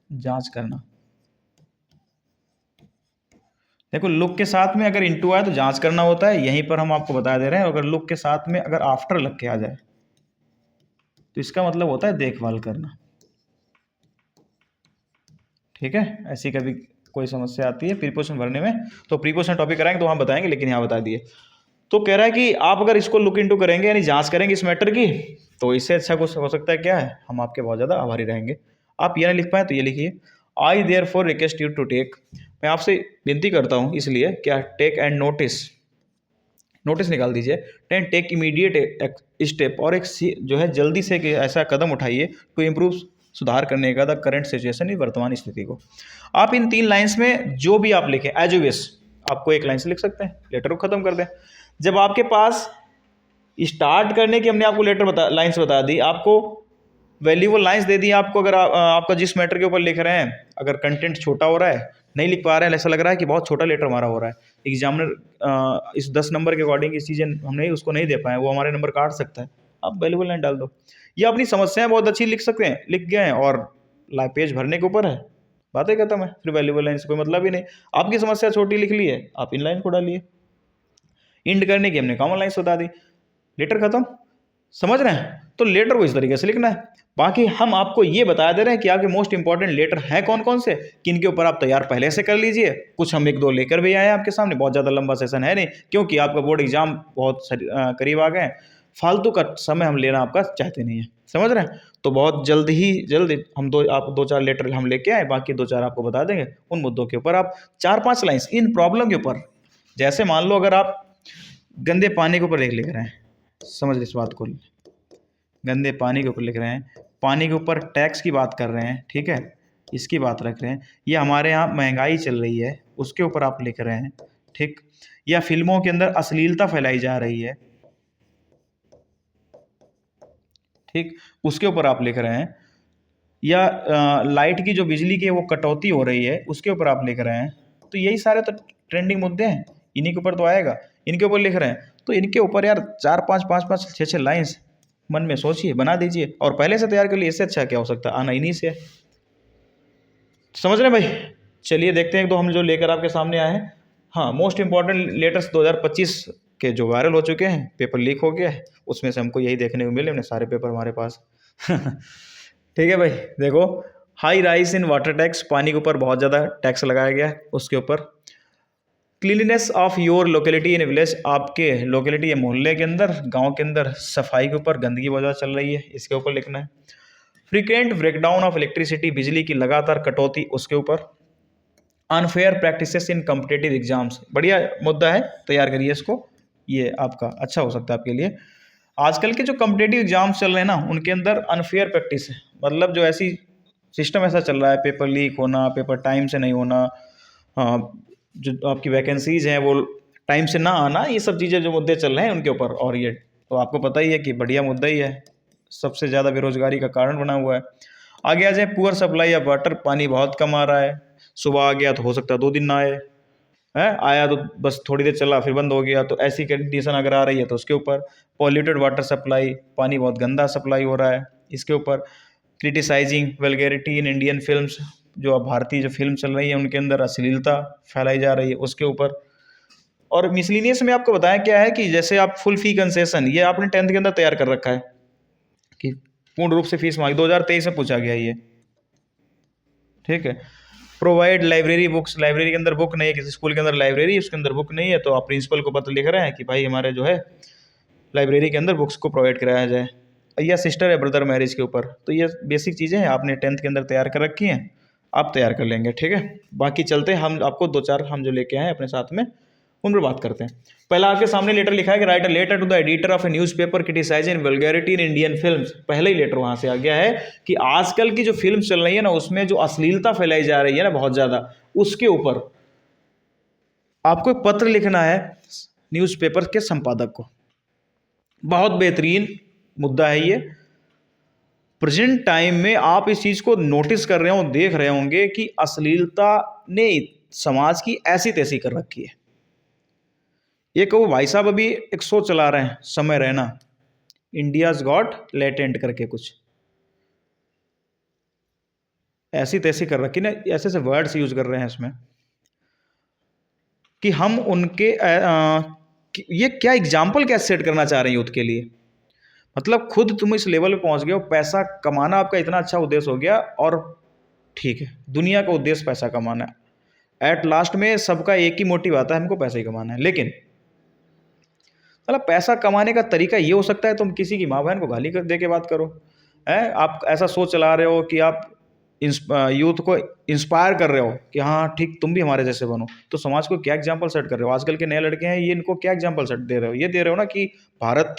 जांच करना। देखो लुक के साथ में अगर इनटू आए तो जांच करना होता है, यहीं पर हम आपको बता दे रहे हैं। अगर लुक के साथ में अगर आफ्टर लग के आ जाए तो इसका मतलब होता है देखभाल करना, ठीक है? ऐसी कभी कोई समस्या आती है प्रीपोजिशन भरने में, तो प्रीपोजिशन टॉपिक कराएंगे तो वहाँ बताएंगे, लेकिन यहाँ बता दिए। तो कह रहा है कि आप अगर इसको लुक इनटू करेंगे, यानी जांच करेंगे इस मैटर की, तो इससे अच्छा कुछ हो सकता है क्या है, हम आपके बहुत ज़्यादा आभारी रहेंगे। आप ये ना लिख पाए तो ये लिखिए, I therefore request you to take, मैं आपसे विनती करता हूँ, इसलिए क्या, टेक एंड नोटिस, नोटिस निकाल दीजिए, टेक इमीडिएट स्टेप, और एक जो है जल्दी से ऐसा कदम उठाइए टू इम्प्रूव, सुधार करने का, द करंट सिचुएशन, वर्तमान स्थिति को। आप इन 3 लाइन्स में जो भी आप लिखें एज यू विश, आपको एक लाइन से लिख सकते हैं, लेटर को खत्म कर दें। जब आपके पास स्टार्ट करने की हमने आपको लेटर लाइन्स बता दी, आपको वैल्यूबल लाइन्स दे दी आपको, अगर आपका जिस मैटर के ऊपर लिख रहे हैं अगर कंटेंट छोटा हो रहा है, नहीं लिख पा रहे हैं, ऐसा लग रहा है कि बहुत छोटा लेटर हमारा हो रहा है, एग्जामिनर इस 10 नंबर के अकॉर्डिंग इस चीज़ें हम नहीं उसको नहीं दे पाए, वो हमारे नंबर काट सकता है, आप वैल्यूबल लाइन डाल दो। या अपनी समस्याएं बहुत अच्छी लिख सकते हैं, लिख गए हैं और पेज भरने के ऊपर है, बातें खत्म है, फिर वैल्यूबल लाइन से कोई मतलब ही नहीं। आपकी समस्या छोटी लिख ली है, आप इन लाइन को डालिए। इंड करने की हमने कॉमन लाइन्स बता दी, लेटर खत्म, समझ रहे हैं? तो लेटर को इस तरीके से लिखना है। बाकी हम आपको ये बता दे रहे हैं कि आपके मोस्ट इंपॉर्टेंट लेटर हैं कौन कौन से, किन के ऊपर आप तैयार पहले से कर लीजिए। कुछ हम 1 2 लेकर भी आए हैं आपके सामने, बहुत ज़्यादा लंबा सेशन है नहीं, क्योंकि आपका बोर्ड एग्जाम बहुत करीब आ गए हैं, फालतू का समय हम लेना आपका चाहते नहीं है, समझ रहे हैं? तो बहुत जल्द हम 2 4 लेटर हम लेके आए, बाकी 2 4 आपको बता देंगे। उन मुद्दों के ऊपर आप 4 5 लाइन्स इन प्रॉब्लम के ऊपर, जैसे मान लो अगर आप गंदे पानी के ऊपर लिख रहे हैं, समझ इस बात को, गंदे पानी के ऊपर लिख रहे हैं, पानी के ऊपर टैक्स की बात कर रहे हैं, ठीक है, इसकी बात रख रहे हैं, ये हमारे यहाँ महंगाई चल रही है उसके ऊपर आप लिख रहे हैं, ठीक, या फिल्मों के अंदर अश्लीलता फैलाई जा रही है, ठीक, उसके ऊपर आप लिख रहे हैं, या लाइट की जो बिजली की वो कटौती हो रही है उसके ऊपर आप लिख रहे हैं। तो यही सारे तो ट्रेंडिंग मुद्दे हैं, इन्हीं के ऊपर तो आएगा। इनके ऊपर लिख रहे हैं, तो इनके ऊपर यार 4-5 6 लाइन्स मन में सोचिए, बना दीजिए और पहले से तैयार कर लिए। इससे अच्छा क्या हो सकता है, आना इन्हीं से है। समझ रहे हैं भाई? चलिए देखते हैं, एक दो हम जो लेकर आपके सामने आए हैं। हाँ, मोस्ट इंपॉर्टेंट लेटेस्ट 2025 के जो वायरल हो चुके हैं, पेपर लीक हो गया है, उसमें से हमको यही देखने को मिले, हमने सारे पेपर हमारे पास ठीक है भाई, देखो, high rise in water tax, पानी के ऊपर बहुत ज़्यादा टैक्स लगाया गया है। उसके ऊपर cleanliness of your locality in village, आपके लोकेलिटी या मोहल्ले के अंदर, गांव के अंदर सफाई के ऊपर गंदगी बहुत ज़्यादा चल रही है, इसके ऊपर लिखना है। फ्रीक्वेंट ब्रेकडाउन ऑफ इलेक्ट्रिसिटी, बिजली की लगातार कटौती, उसके ऊपर। Unfair practices in competitive exams, बढ़िया मुद्दा है, तैयार करिए इसको, ये आपका अच्छा हो सकता है आपके लिए। आजकल के जो कॉम्पिटेटिव एग्जाम्स चल रहे हैं ना, उनके अंदर अनफेयर प्रैक्टिस है, मतलब जो ऐसी सिस्टम ऐसा चल रहा है, पेपर लीक होना, पेपर टाइम से नहीं होना, जो आपकी वैकेंसीज हैं वो टाइम से ना आना, ये सब चीज़ें जो मुद्दे चल रहे हैं उनके ऊपर। और ये तो आपको पता ही है कि बढ़िया मुद्दा ही है, सबसे ज़्यादा बेरोजगारी का कारण बना हुआ है। आगे आ जाए, पुअर सप्लाई ऑफ वाटर, पानी बहुत कम आ रहा है, सुबह आ गया तो हो सकता है 2 दिन ना आए, है आया तो बस थोड़ी देर चला फिर बंद हो गया, तो ऐसी कंडीशन अगर आ रही है तो उसके ऊपर। पॉल्यूटेड वाटर सप्लाई, पानी बहुत गंदा सप्लाई हो रहा है, इसके ऊपर। Criticising vulgarity in Indian films, जो अब भारतीय जो फिल्म चल रही है उनके अंदर अश्लीलता फैलाई जा रही है, उसके ऊपर। और मिसलिनियस में आपको बताया क्या है कि जैसे आप फुल फी कंसेशन, ये आपने 10th के अंदर तैयार कर रखा है कि पूर्ण रूप से फीस मांगी, 2023 में पूछा गया ये, ठीक है। प्रोवाइड लाइब्रेरी बुक्स, लाइब्रेरी के अंदर बुक नहीं है, किसी स्कूल के अंदर लाइब्रेरी उसके अंदर बुक नहीं है, तो आप प्रिंसिपल को पत्र लिख रहे हैं कि भाई हमारे जो है लाइब्रेरी के अंदर बुक्स को प्रोवाइड कराया जाए। या सिस्टर या ब्रदर मैरिज के ऊपर, तो ये बेसिक चीज़ें हैं, आपने 10th के अंदर तैयार कर रखी हैं, आप तैयार कर लेंगे, ठीक है। बाकी चलते हैं, हम आपको 2-4 हम जो लेके आए अपने साथ में उन पर बात करते हैं। पहला आपके सामने लेटर लिखा है कि write a letter to the editor of a newspaper criticising vulgarity in Indian films. पहले ही लेटर वहाँ से आ गया है कि आजकल की जो फिल्म चल रही है ना, उसमें जो अश्लीलता फैलाई जा रही है ना बहुत ज़्यादा, उसके ऊपर आपको एक पत्र लिखना है न्यूज़पेपर के संपादक को। बहुत बेहतरीन मुद्दा है ये। प्रेजेंट टाइम में आप इस चीज़ को नोटिस कर रहे हो, देख रहे होंगे कि अश्लीलता ने समाज की ऐसी तैसी कर रखी है। ये कहो भाई साहब, अभी एक शो चला रहे हैं समय रहना, इंडियाज गॉट लेटेंट करके कुछ, ऐसी तैसी कर रखी ना, ऐसे ऐसे वर्ड्स यूज कर रहे हैं इसमें कि हम उनके ये क्या एग्जाम्पल क्या सेट करना चाह रहे हैं यूथ के लिए। मतलब खुद तुम इस लेवल पे पहुंच गए हो, पैसा कमाना आपका इतना अच्छा उद्देश्य हो गया, और ठीक है दुनिया का उद्देश्य पैसा कमाना है, एट लास्ट में सबका एक ही मोटिव आता है, हमको पैसा ही कमाना है। लेकिन मतलब पैसा कमाने का तरीका ये हो सकता है तुम किसी की माँ बहन को गाली दे के बात करो, है आप ऐसा सोच चला रहे हो कि आप यूथ को इंस्पायर कर रहे हो कि हाँ ठीक तुम भी हमारे जैसे बनो, तो समाज को क्या एग्जाम्पल सेट कर रहे हो। आजकल के नए लड़के हैं, ये इनको क्या एग्जाम्पल सेट दे रहे हो, ये दे रहे हो ना कि भारत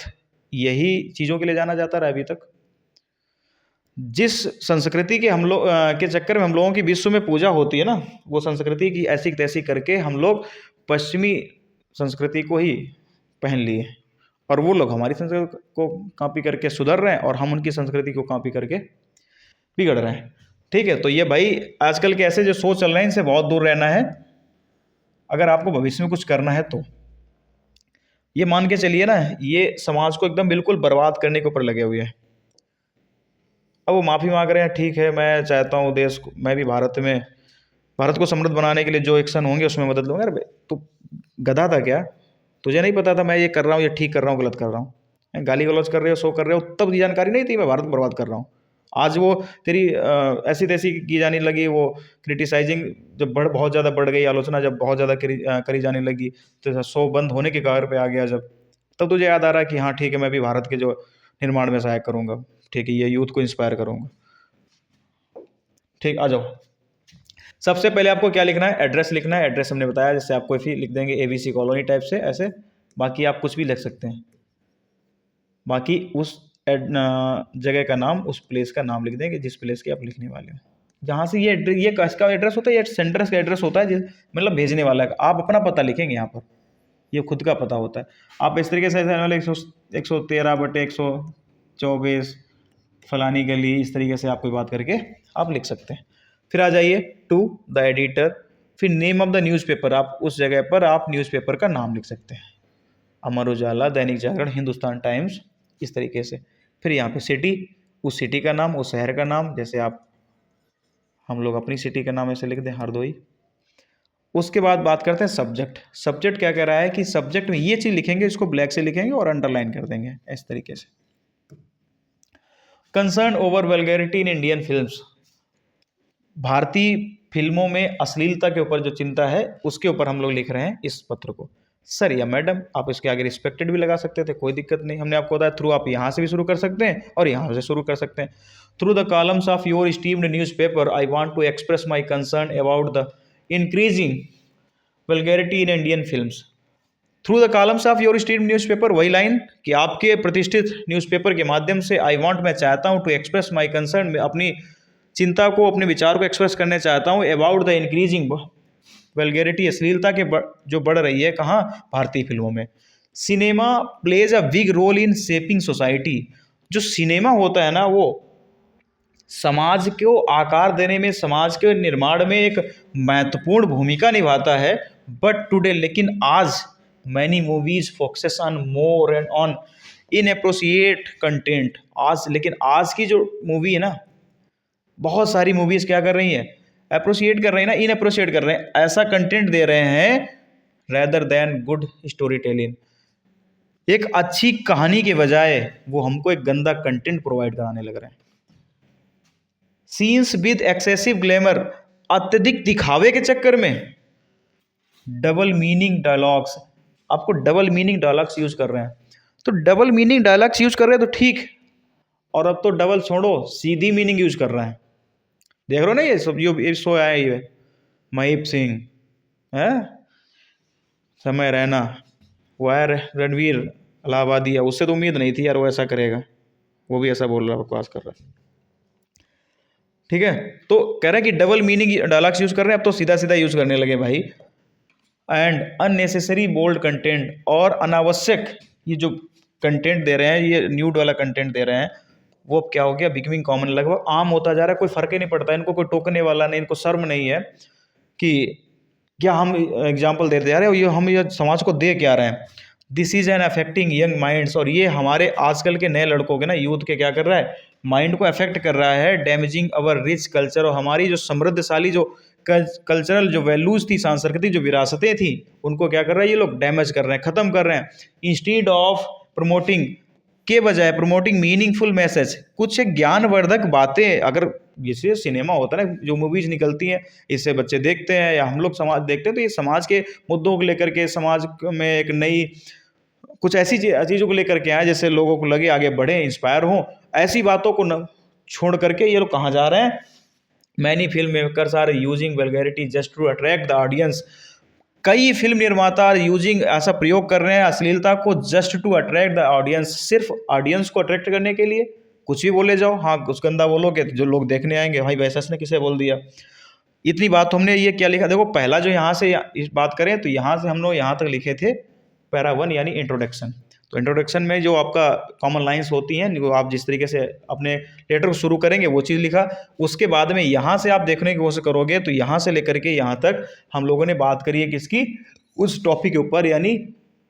यही चीज़ों के लिए जाना जाता रहा अभी तक। जिस संस्कृति के हम लोग के चक्कर में हम लोगों की विश्व में पूजा होती है ना, वो संस्कृति की ऐसी तैसी करके हम लोग पश्चिमी संस्कृति को ही पहन लिए, और वो लोग हमारी संस्कृति को कॉपी करके सुधर रहे हैं, और हम उनकी संस्कृति को कॉपी करके बिगड़ रहे हैं, ठीक है। तो ये भाई आजकल के ऐसे जो सोच चल रहे हैं, इनसे बहुत दूर रहना है अगर आपको भविष्य में कुछ करना है तो। ये मान के चलिए ना, ये समाज को एकदम बिल्कुल बर्बाद करने के ऊपर लगे हुए हैं। अब वो माफ़ी मांग रहे हैं, ठीक है, मैं चाहता हूँ देश को, मैं भी भारत को समृद्ध बनाने के लिए जो एक्शन होंगे उसमें मदद लूँगा। अरे तू गधा था क्या, तुझे नहीं पता था मैं ये कर रहा हूँ, ये ठीक कर रहा हूँ, गलत कर रहा हूँ, गाली गलौज कर रहे हो, शो कर रहे हो, तब जानकारी नहीं थी मैं भारत को बर्बाद कर रहा हूँ। आज वो तेरी ऐसी तैसी की जाने लगी, वो क्रिटिसाइजिंग जब बहुत ज़्यादा बढ़ गई, आलोचना जब बहुत ज़्यादा करी जाने लगी, तो शो बंद होने के कगार पे आ गया जब, तब तुझे याद आ रहा है कि हाँ ठीक है, मैं भी भारत के जो निर्माण में सहायक करूँगा, ठीक है, ये यूथ को इंस्पायर करूँगा। ठीक, आ जाओ। सबसे पहले आपको क्या लिखना है, एड्रेस लिखना है। एड्रेस हमने बताया, जैसे आप कोई भी लिख देंगे ABC कॉलोनी टाइप से ऐसे, बाकी आप कुछ भी लिख सकते हैं, बाकी उस जगह का नाम, उस प्लेस का नाम लिख देंगे जिस प्लेस की आप लिखने वाले हो। जहाँ से ये किसका एड्रेस होता है, ये सेंटर का एड्रेस होता है, मतलब भेजने वाला है। आप अपना पता लिखेंगे यहाँ पर, ये खुद का पता होता है। आप इस तरीके से वाले 113/124 फलानी गली, इस तरीके से आप कोई बात करके आप लिख सकते हैं। फिर आ जाइए टू द एडिटर, फिर नेम ऑफ द न्यूज़पेपर, आप उस जगह पर आप न्यूज़पेपर का नाम लिख सकते हैं। अमर उजाला, दैनिक जागरण, हिंदुस्तान टाइम्स, इस तरीके से। फिर यहाँ पे सिटी, उस सिटी का नाम, उस शहर का नाम, जैसे हम लोग अपनी सिटी का नाम ऐसे लिख दें, हरदोई। उसके बाद बात करते हैं सब्जेक्ट। सब्जेक्ट क्या कह रहा है कि सब्जेक्ट में ये चीज़ लिखेंगे, इसको ब्लैक से लिखेंगे और अंडरलाइन कर देंगे इस तरीके से। Concern over vulgarity in Indian films, भारतीय फिल्मों में अश्लीलता के ऊपर जो चिंता है उसके ऊपर हम लोग लिख रहे हैं इस पत्र को। सर या मैडम, आप इसके आगे रिस्पेक्टेड भी लगा सकते थे, कोई दिक्कत नहीं। हमने आपको बताया थ्रू आप यहाँ से भी शुरू कर सकते हैं और यहाँ से शुरू कर सकते हैं। Through the columns of your esteemed newspaper I want to express my concern about the increasing vulgarity in Indian films. Through the columns of your esteemed newspaper, वही लाइन कि आपके प्रतिष्ठित न्यूज़पेपर के माध्यम से आई वांट, मैं चाहता हूँ, टू एक्सप्रेस माय कंसर्न, मैं अपनी चिंता को, अपने विचार को एक्सप्रेस करने चाहता हूँ अबाउट द इंक्रीजिंग वल्गैरिटी, अश्लीलता के जो बढ़ रही है कहाँ, भारतीय फिल्मों में। Cinema plays a big role in shaping society, जो सिनेमा होता है ना वो समाज को आकार देने में, समाज के निर्माण में एक महत्वपूर्ण भूमिका निभाता है। बट टुडे, लेकिन आज many movies focuses on more and on inappropriate content. आज, लेकिन आज की जो मूवी है ना, बहुत सारी मूवीज क्या कर रही हैं, अप्रोशिएट कर रही है ना, इनअप्रोशिएट कर रहे हैं, ऐसा कंटेंट दे रहे हैं rather than good story telling. एक अच्छी कहानी के बजाय वो हमको एक गंदा कंटेंट प्रोवाइड कराने लग रहे हैं। सीन्स विद एक्सेसिव ग्लैमर, अत्यधिक दिखावे के चक्कर में डबल मीनिंग डायलॉग्स, आपको डबल मीनिंग डायलॉग्स यूज कर रहे हैं। तो डबल मीनिंग डायलॉग्स यूज कर रहे हैं तो ठीक, और अब तो डबल छोड़ो, सीधी मीनिंग यूज कर रहे हैं। देख रहे हो ना, ये सब ये शो आया ये महीप सिंह है, समय रैना, वो है रणवीर इलाहाबादी है, उससे तो उम्मीद नहीं थी यार वो ऐसा करेगा, वो भी ऐसा बोल रहा है, बकवास कर रहा है। ठीक है, तो कह रहे हैं कि डबल मीनिंग डायलॉग्स यूज कर रहे हैं, अब तो सीधा सीधा यूज करने लगे भाई। एंड अननेसेसरी बोल्ड कंटेंट, और अनावश्यक ये जो कंटेंट दे रहे हैं, ये न्यूड वाला कंटेंट दे रहे हैं, वो अब क्या हो गया, बिकमिंग कॉमन, लगभग आम होता जा रहा है। कोई फर्क ही नहीं पड़ता, इनको कोई टोकने वाला नहीं, इनको शर्म नहीं है कि क्या हम एग्जाम्पल देते जा रहे हैं, ये हम ये समाज को दे क्या रहे हैं। This is an affecting young minds, और ये हमारे आजकल के नए लड़कों के ना, यूथ के क्या कर रहा है, माइंड को अफेक्ट कर रहा है। डैमेजिंग अवर रिच कल्चर, और हमारी जो समृद्धशाली जो कल्चरल जो वैल्यूज थी, सांस्कृतिक जो विरासतें थी, उनको क्या कर रहा है ये लोग, डैमेज कर रहे हैं, ख़त्म कर रहे हैं। इंस्टीड ऑफ प्रमोटिंग, के बजाय प्रमोटिंग मीनिंगफुल मैसेज, कुछ ज्ञानवर्धक बातें, अगर जैसे सिनेमा होता है ना, जो मूवीज निकलती हैं इससे बच्चे देखते हैं या हम लोग समाज देखते हैं, तो ये समाज के मुद्दों को लेकर के, समाज में एक नई कुछ ऐसी चीज़ों को लेकर के आए जिससे लोगों को लगे आगे बढ़े, इंस्पायर हों। ऐसी बातों को न छोड़ करके ये लोग कहाँ जा रहे हैं, many film makers are using vulgarity just to attract the audience. कई फिल्म निर्माता यूजिंग, ऐसा प्रयोग कर रहे हैं अश्लीलता को, just to attract the audience, सिर्फ ऑडियंस को अट्रैक्ट करने के लिए कुछ भी बोले जाओ। हाँ, कुछ गंदा बोलोगे तो जो लोग देखने आएंगे, भाई वैसा इसने किसे बोल दिया। इतनी बात हमने ये क्या लिखा, देखो पहला जो यहाँ से इस बात करें तो यहाँ से हम लोग यहाँ तक लिखे थे पैरा 1 यानी इंट्रोडक्शन। तो इंट्रोडक्शन में जो आपका कॉमन लाइंस होती हैं, वो आप जिस तरीके से अपने लेटर को शुरू करेंगे वो चीज़ लिखा। उसके बाद में यहाँ से आप देखने की कोशिश करोगे तो यहाँ से लेकर के यहाँ तक हम लोगों ने बात करी है किसकी, उस टॉपिक के ऊपर, यानी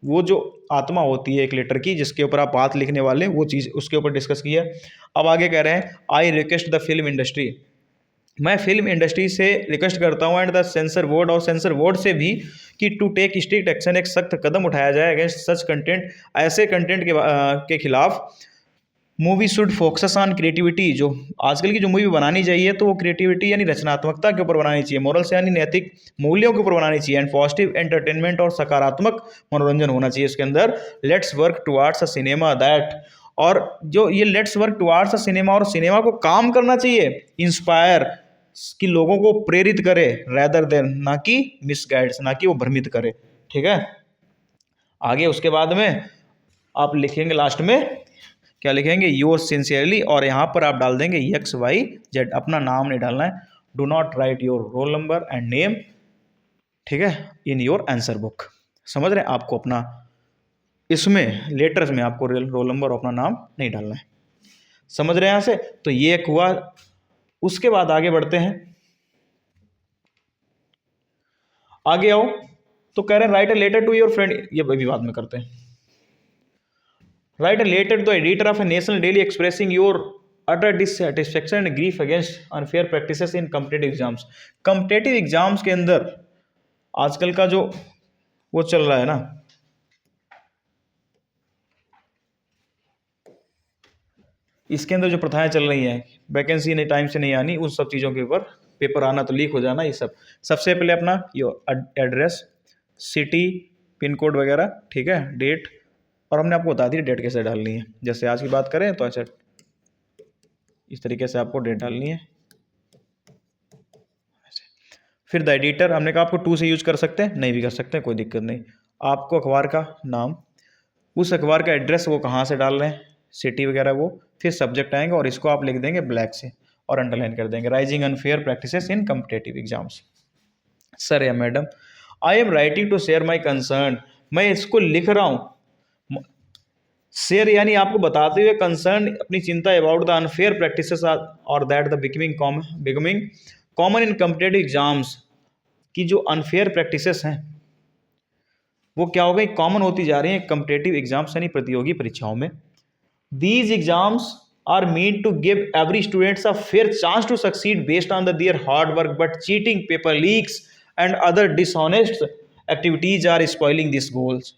वो जो आत्मा होती है एक लेटर की जिसके ऊपर आप बात लिखने वाले, वो चीज़ उसके ऊपर डिस्कस किया। अब आगे कह रहे हैं, I request the film industry, मैं फिल्म इंडस्ट्री से रिक्वेस्ट करता हूँ, एंड द सेंसर बोर्ड, और सेंसर बोर्ड से भी, कि टू टेक स्ट्रिक्ट एक्शन, एक सख्त कदम उठाया जाए अगेंस्ट सच कंटेंट, ऐसे कंटेंट के खिलाफ। Movie should focus on creativity, जो आजकल की जो मूवी बनानी चाहिए तो वो क्रिएटिविटी यानी रचनात्मकता के ऊपर बनानी चाहिए, मोरल्स यानी नैतिक मूल्यों के ऊपर बनानी चाहिए, एंड पॉजिटिव एंटरटेनमेंट, और सकारात्मक मनोरंजन होना चाहिए इसके अंदर। Let's work towards a cinema that, और जो ये let's work towards a cinema, और सिनेमा को काम करना चाहिए, इंस्पायर, कि लोगों को प्रेरित करे, रेदर देन, ना कि मिसगाइड्स, ना कि वो भ्रमित करे। ठीक है, आगे उसके बाद में आप लिखेंगे लास्ट में क्या लिखेंगे, योर सिंसियरली, और यहाँ पर आप डाल देंगे XYZ, अपना नाम नहीं डालना है। Do not right your roll number and name, ठीक है, इन योर आंसर बुक। समझ रहे हैं, आपको अपना इसमें लेटर्स में आपको रोल नंबर और अपना नाम नहीं डालना है। समझ रहे हैं यहाँ से, तो ये एक हुआ। उसके बाद आगे बढ़ते हैं, आगे आओ, तो कह रहे हैं write a letter to your friend, ये भी बाद में करते हैं। Write a letter to the editor of a national daily expressing your utter dissatisfaction and grief against unfair practices in competitive exams. competitive exams के अंदर आजकल का जो वो चल रहा है ना, इसके अंदर जो प्रथाएं चल रही हैं, वैकेंसी ने टाइम से नहीं आनी, उन सब चीज़ों के ऊपर पेपर आना तो लीक हो जाना, ये सब। सबसे पहले अपना एड्रेस, सिटी, पिन कोड वगैरह, ठीक है, डेट, और हमने आपको बता दी डेट कैसे डालनी है। जैसे आज की बात करें तो ऐसे इस तरीके से आपको डेट डालनी है। फिर द एडिटर, हमने कहा आपको टू से यूज कर सकते हैं, नहीं भी कर सकते हैं, कोई दिक्कत नहीं। आपको अखबार का नाम, उस अखबार का एड्रेस, वो कहाँ से डाल रहे हैं, सिटी वगैरह वो, फिर सब्जेक्ट आएंगे और इसको आप लिख देंगे ब्लैक से और अंडरलाइन कर देंगे, rising unfair practices in competitive exams. Sir या madam, I am writing to share my concern, मैं इसको लिख रहा हूँ, शेयर यानी आपको बताते हुए, कंसर्न अपनी चिंता, अबाउट द अनफेयर प्रैक्टिसेस और that the becoming common in competitive exams, की जो अनफेयर प्रैक्टिसेस हैं वो क्या हो गई, कॉमन होती जा रही हैं कम्पिटेटिव एग्जाम्स यानी प्रतियोगी परीक्षाओं में। These exams are mean to give every students a fair chance to succeed based on the their hard work, but cheating, paper leaks and other dishonest activities are spoiling this goals.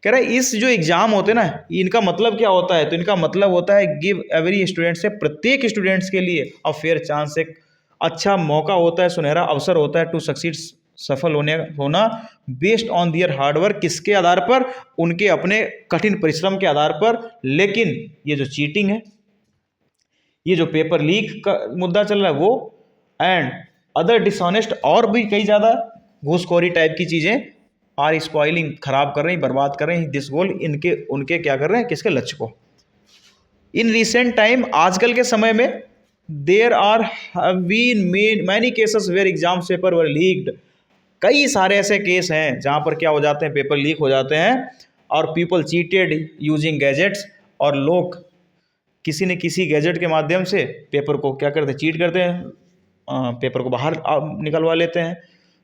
कह रहा है इस जो exam होते हैं ना, इनका मतलब क्या होता है, तो इनका मतलब होता है गिव एवरी स्टूडेंट्स से, प्रत्येक स्टूडेंट्स के लिए अ फेयर चांस, एक अच्छा मौका होता है, सुनहरा अवसर होता है, टू सक्सीड, सफल होना, बेस्ड ऑन दियर हार्डवर्क, किसके आधार पर, उनके अपने कठिन परिश्रम के आधार पर। लेकिन ये जो चीटिंग है, ये जो पेपर लीक का मुद्दा चल रहा है वो, एंड अदर डिसऑनेस्ट, और भी कई ज़्यादा घूसखोरी टाइप की चीज़ें, आर स्पॉइलिंग, खराब कर रही, बर्बाद कर रही दिस गोल, इनके उनके क्या कर रहे हैं, किसके लक्ष्य को। इन रिसेंट टाइम, आजकल के समय में, there have been many cases where exam paper were leaked, कई सारे ऐसे केस हैं जहाँ पर क्या हो जाते हैं, पेपर लीक हो जाते हैं, और पीपल चीटेड यूजिंग गैजेट्स, और लोग किसी न किसी गैजेट के माध्यम से पेपर को क्या करते हैं, चीट करते हैं, पेपर को बाहर निकलवा लेते हैं।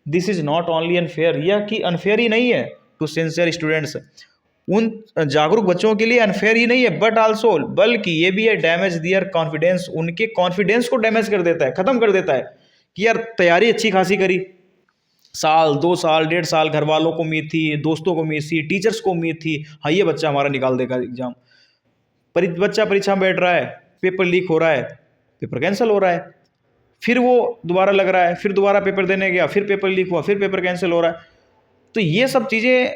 This is not only unfair, यह कि अनफेयर ही नहीं है टू सिंसियर स्टूडेंट्स, उन जागरूक बच्चों के लिए अनफेयर ही नहीं है, बट आल्सो, बल्कि ये भी है डैमेज दियर कॉन्फिडेंस, उनके कॉन्फिडेंस को डैमेज कर देता है, ख़त्म कर देता है कि यार तैयारी अच्छी खासी करी, साल 2 साल 1.5 साल घर वालों को उम्मीद थी, दोस्तों को उम्मीद थी, टीचर्स को उम्मीद थी, हाँ ये बच्चा हमारा निकाल देगा एग्जाम, बच्चा परीक्षा में बैठ रहा है, पेपर लीक हो रहा है, पेपर कैंसिल हो रहा है, फिर वो दोबारा लग रहा है, फिर दोबारा पेपर देने गया, फिर पेपर लीक हुआ, फिर पेपर कैंसिल हो रहा है। तो ये सब चीज़ें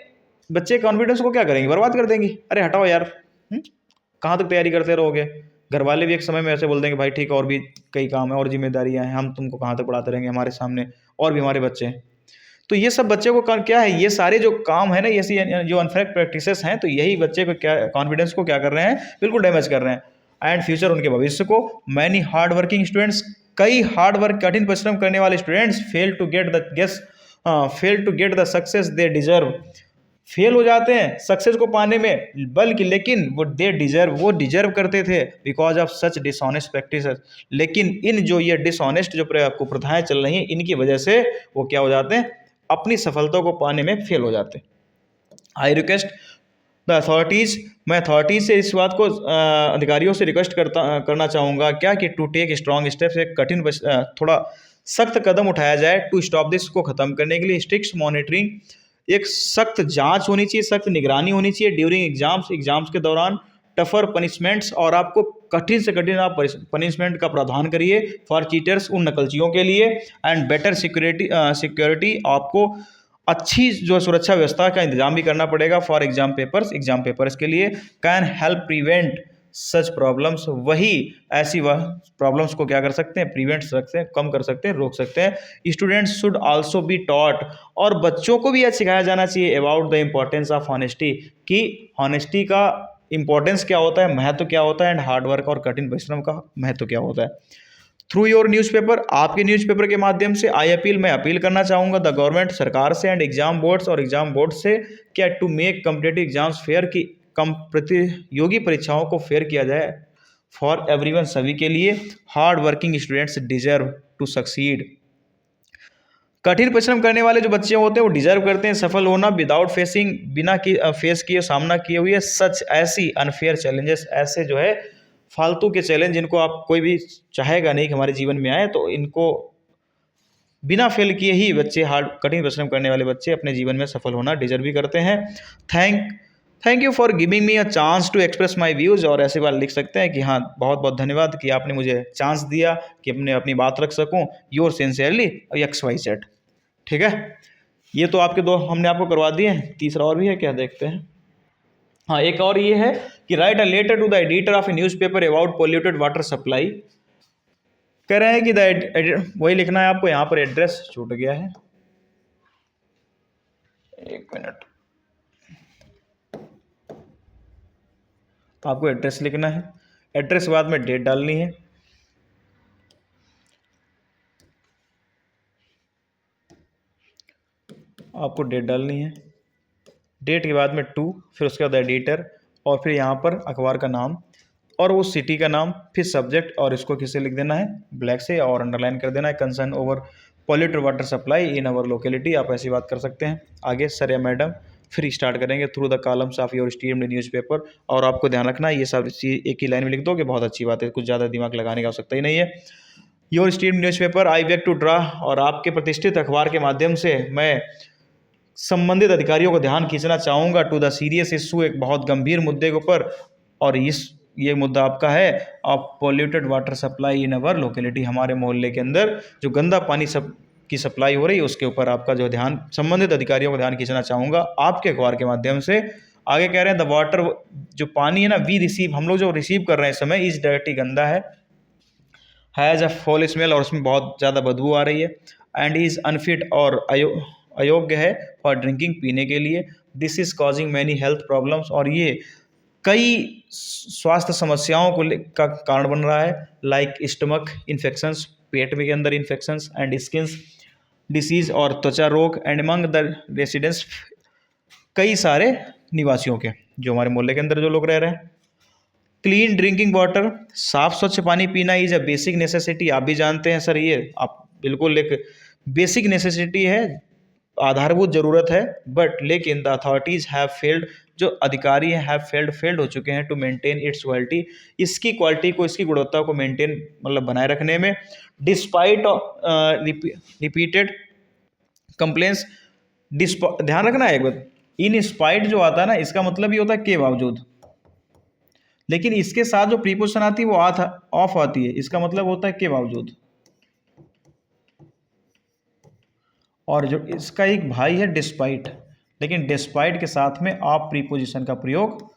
बच्चे कॉन्फिडेंस को क्या करेंगी, बर्बाद कर देंगी। अरे हटाओ यार, कहाँ तक तैयारी करते रहोगे। घर वाले भी एक समय में ऐसे बोल देंगे भाई ठीक है, और भी कई काम है और जिम्मेदारियाँ हैं, हम तुमको कहाँ तक पढ़ाते रहेंगे, हमारे सामने और भी हमारे बच्चे हैं। तो ये सब बच्चे को क्या है, ये सारे जो काम है ना, ये जो अनफेयर प्रैक्टिसेस हैं, तो यही बच्चे को क्या, कॉन्फिडेंस को क्या कर रहे हैं, बिल्कुल डैमेज कर रहे हैं, एंड फ्यूचर, उनके भविष्य को। मैनी हार्ड वर्किंग स्टूडेंट्स, कई हार्ड वर्क, कठिन परिश्रम करने वाले students fail to get the success they deserve, fail हो जाते हैं सक्सेस को पाने में, बल्कि लेकिन वो वो डिजर्व करते थे, because of such dishonest practices. लेकिन इन जो ये डिसऑनेस्ट जो आपको प्रथाएं चल रही हैं, इनकी वजह से वो क्या हो जाते हैं, अपनी सफलता को पाने में फेल हो जाते हैं। आई रिक्वेस्ट द अथॉरिटीज़, मैं अथॉरिटीज़ से इस बात को अधिकारियों से रिक्वेस्ट करना चाहूँगा क्या, कि टू टेक स्ट्रॉन्ग स्टेप्स, एक कठिन थोड़ा सख्त कदम उठाया जाए, टू स्टॉप दिस, को ख़त्म करने के लिए। स्ट्रिक्ट मॉनिटरिंग, एक सख्त जांच होनी चाहिए, सख्त निगरानी होनी चाहिए ड्यूरिंग एग्जाम्स के दौरान। टफर पनिशमेंट्स, और आपको कठिन से कठिन आप पनिशमेंट का प्रावधान करिए फॉर चीटर्स, उन नकलचियों के लिए। एंड बेटर सिक्योरिटी, आपको अच्छी जो सुरक्षा व्यवस्था का इंतजाम भी करना पड़ेगा फॉर एग्जाम पेपर्स के लिए। Can help prevent such problems, वही ऐसी वह प्रॉब्लम्स को क्या कर सकते हैं, प्रिवेंट सकते हैं, कम कर सकते हैं, रोक सकते हैं। Students should also be taught, और बच्चों को भी यह सिखाया जाना चाहिए about the importance of honesty, कि ऑनेस्टी का इंपॉर्टेंस क्या होता है, महत्व क्या होता है, एंड हार्डवर्क और कठिन परिश्रम का महत्व क्या होता है। थ्रू योर न्यूज़पेपर, आपके न्यूज़पेपर के माध्यम से मैं अपील करना चाहूँगा द गवर्नमेंट, सरकार से, एंड एग्जाम बोर्ड्स, और एग्जाम बोर्ड से, क्या to make competitive exams fair, की कम प्रतियोगी परीक्षाओं को फेयर किया जाए फॉर एवरीवन, सभी के लिए। Hard working students deserve to succeed. कठिन परिश्रम करने वाले जो बच्चे होते हैं वो डिजर्व करते हैं सफल होना विदाउट फेसिंग, बिना फेस किए, सामना किए हुए सच ऐसी अनफेयर चैलेंजेस, ऐसे जो है फालतू के चैलेंज जिनको आप कोई भी चाहेगा नहीं कि हमारे जीवन में आए, तो इनको बिना फेल किए ही बच्चे, हार्ड कठिन परिश्रम करने वाले बच्चे अपने जीवन में सफल होना डिजर्व भी करते हैं। Thank you for giving me a chance to express my views, और ऐसे बात लिख सकते हैं कि हाँ बहुत बहुत धन्यवाद कि आपने मुझे चांस दिया कि अपनी बात रख सकूँ। Your sincerely XYZ। ठीक है, ये तो आपके दो हमने आपको करवा दिए हैं, तीसरा और भी है क्या, देखते हैं। हाँ, एक और ये है कि write a letter to the editor of a newspaper about polluted water supply. कह रहे हैं कि वही लिखना है आपको, यहाँ पर एड्रेस छूट गया है, एक मिनट, तो आपको एड्रेस लिखना है, एड्रेस के बाद में डेट डालनी है, आपको डेट डालनी है, डेट के बाद में 2, फिर उसके बाद एडिटर, और फिर यहाँ पर अखबार का नाम और वो सिटी का नाम, फिर सब्जेक्ट, और इसको किससे लिख देना है, ब्लैक से, और अंडरलाइन कर देना है concern over polluted water supply इन अवर लोकेलिटी। आप ऐसी बात कर सकते हैं। आगे सर या मैडम, फिर स्टार्ट करेंगे through the columns of your esteemed newspaper. और आपको ध्यान रखना है ये सब चीज़ एक ही लाइन में लिख दोगे, बहुत अच्छी बात है, कुछ ज़्यादा दिमाग लगाने की आवश्यकता ही नहीं है। Your esteemed newspaper I beg to draw, और आपके प्रतिष्ठित अखबार के माध्यम से मैं संबंधित अधिकारियों को ध्यान खींचना चाहूँगा टू द सीरियस इशू, एक बहुत गंभीर मुद्दे के ऊपर, और ये मुद्दा आपका है of polluted water supply in our locality, हमारे मोहल्ले के अंदर जो गंदा पानी की सप्लाई हो रही है उसके ऊपर आपका जो ध्यान, संबंधित अधिकारियों को ध्यान खींचना चाहूँगा आपके अखबार के माध्यम से। आगे कह रहे हैं द वाटर, जो पानी है ना, वी रिसीव, हम लोग जो रिसीव कर रहे हैं इस समय, इस डायरेक्टली गंदा हैज़ अ फॉल स्मेल, और उसमें बहुत ज़्यादा बदबू आ रही है, एंड इज़ अनफिट, और अयोग्य है फॉर ड्रिंकिंग, पीने के लिए। This is causing many health problems, और ये कई स्वास्थ्य समस्याओं का कारण बन रहा है, लाइक स्टमक इन्फेक्शंस, पेट में के अंदर इन्फेक्शंस, एंड स्किन्स डिसीज, और त्वचा रोग, एंड अमंग द रेसिडेंट्स, कई सारे निवासियों के, जो हमारे मोहल्ले के अंदर जो लोग रह रहे हैं। क्लीन ड्रिंकिंग वाटर, साफ स्वच्छ पानी पीना इज अ बेसिक नेसेसिटी, आप भी जानते हैं सर, ये आप बिल्कुल एक बेसिक नेसेसिटी है, आधारभूत जरूरत है, बट लेकिन द अथॉरिटीज़ हैव फेल्ड, जो अधिकारी हैं हैव फेल्ड हो चुके हैं टू मेंटेन इट्स क्वालिटी, इसकी क्वालिटी को, इसकी गुणवत्ता को मेंटेन, मतलब बनाए रखने में। डिस्पाइट रिपीटेड कंप्लेंट्स, ध्यान रखना है एक बात, इन स्पाइट जो आता है ना, इसका मतलब ये होता है के बावजूद, लेकिन इसके साथ जो प्रीपोजिशन आती है वो ऑफ आती है, इसका मतलब होता है के बावजूद। और जो इसका एक भाई है डिस्पाइट, लेकिन डिस्पाइट के साथ में ऑफ प्रीपोजिशन का प्रयोग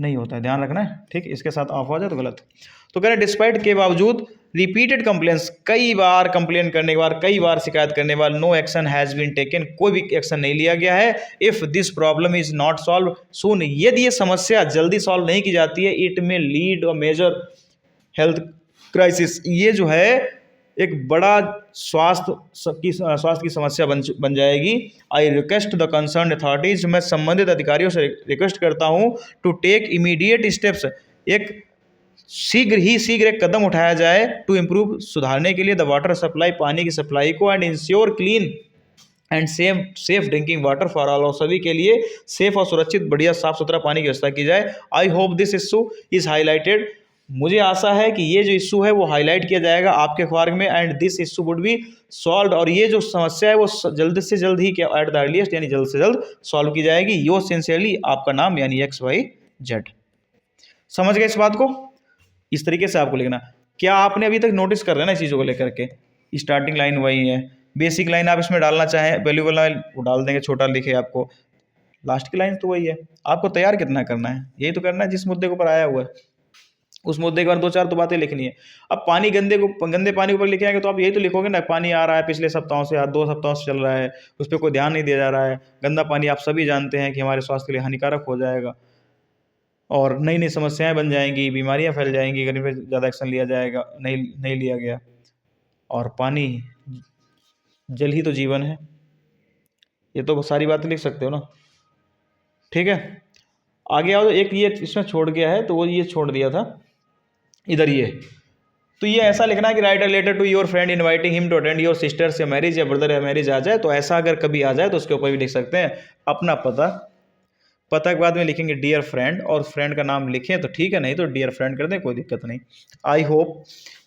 नहीं होता है, ध्यान रखना है, ठीक। इसके साथ ऑफ हो जाए तो गलत। तो कह रहे डिस्पाइट के बावजूद, रिपीटेड कंप्लेंट्स, कई बार कंप्लेन करने के बाद, कई बार शिकायत करने के बाद, no action has been taken, कोई भी एक्शन नहीं लिया गया है। If this problem is not solve soon, यदि ये समस्या जल्दी सॉल्व नहीं की जाती है, it may lead a major health crisis, ये जो है एक बड़ा स्वास्थ्य की समस्या बन जाएगी। I request the concern authorities, मैं संबंधित अधिकारियों से रिक्वेस्ट करता हूँ टू टेक इमीडिएट स्टेप्स, एक शीघ्र एक कदम उठाया जाए टू इम्प्रूव, सुधारने के लिए द वाटर सप्लाई, पानी की सप्लाई को, and ensure clean and safe drinking water for all, और सभी के लिए सेफ और सुरक्षित बढ़िया साफ सुथरा पानी की व्यवस्था की जाए। I hope this issue is highlighted, मुझे आशा है कि ये जो इशू है वो हाईलाइट किया जाएगा आपके अखबार में, and this issue would be solve, और ये जो समस्या है वो जल्द से जल्द ही, क्या एट द अर्लीस्ट, यानी जल्द से जल्द सॉल्व की जाएगी। योर सिंसियरली, आपका नाम यानी XYZ। समझ गए इस बात को, इस तरीके से आपको लिखना। क्या आपने अभी तक नोटिस कर रहे हैं ना इस चीज़ों को लेकर के, स्टार्टिंग लाइन वही है, बेसिक लाइन आप इसमें डालना चाहें, वैल्यूबल लाइन वो डाल देंगे, छोटा लिखे आपको, लास्ट की लाइन तो वही है। आपको तैयार कितना करना है, यही तो करना है जिस मुद्दे के ऊपर आया हुआ है, उस मुद्दे के बारे में 2-4 तो बातें लिखनी है। अब पानी गंदे पानी के ऊपर लिखे आएंगे तो आप यही तो लिखोगे ना, पानी आ रहा है पिछले सप्ताहों से, 2 सप्ताहों से चल रहा है, उस पर कोई ध्यान नहीं दिया जा रहा है, गंदा पानी आप सभी जानते हैं कि हमारे स्वास्थ्य के लिए हानिकारक हो जाएगा, और नई नई समस्याएं बन जाएंगी, बीमारियां फैल जाएंगी अगर इन पर ज़्यादा एक्शन लिया जाएगा, नहीं लिया गया। और पानी, जल ही तो जीवन है, ये तो सारी बातें लिख सकते हो ना, ठीक है। आगे आओ, एक ये इसमें छोड़ गया है, तो वो ये छोड़ दिया था इधर, ये तो ये ऐसा लिखना है कि write a letter to your friend inviting him to attend your sisters या मैरिज या ब्रदर या मैरिज आ जाए, तो ऐसा अगर कभी आ जाए तो उसके ऊपर भी लिख सकते हैं अपना पता। पता के बाद में लिखेंगे डियर फ्रेंड, और फ्रेंड का नाम लिखें तो ठीक है, नहीं तो डियर फ्रेंड कर दें, कोई दिक्कत नहीं। आई होप,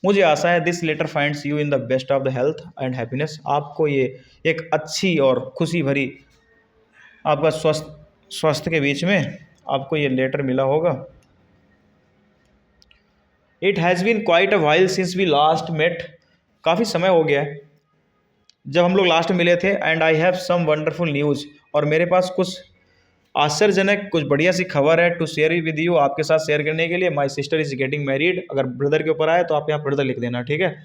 मुझे आशा है, this letter finds you in the best of the health and happiness, आपको ये एक अच्छी और खुशी भरी आपका स्वास्थ्य के बीच में आपको ये लेटर मिला होगा। It has been quite a while since we last met, काफ़ी समय हो गया है जब हम लोग लास्ट मिले थे। And I have some wonderful news, और मेरे पास कुछ आश्चर्यजनक कुछ बढ़िया सी खबर है टू शेयर विद यू, आपके साथ शेयर करने के लिए। My sister is getting married, अगर ब्रदर के ऊपर आए तो आप यहाँ ब्रदर लिख देना, ठीक है।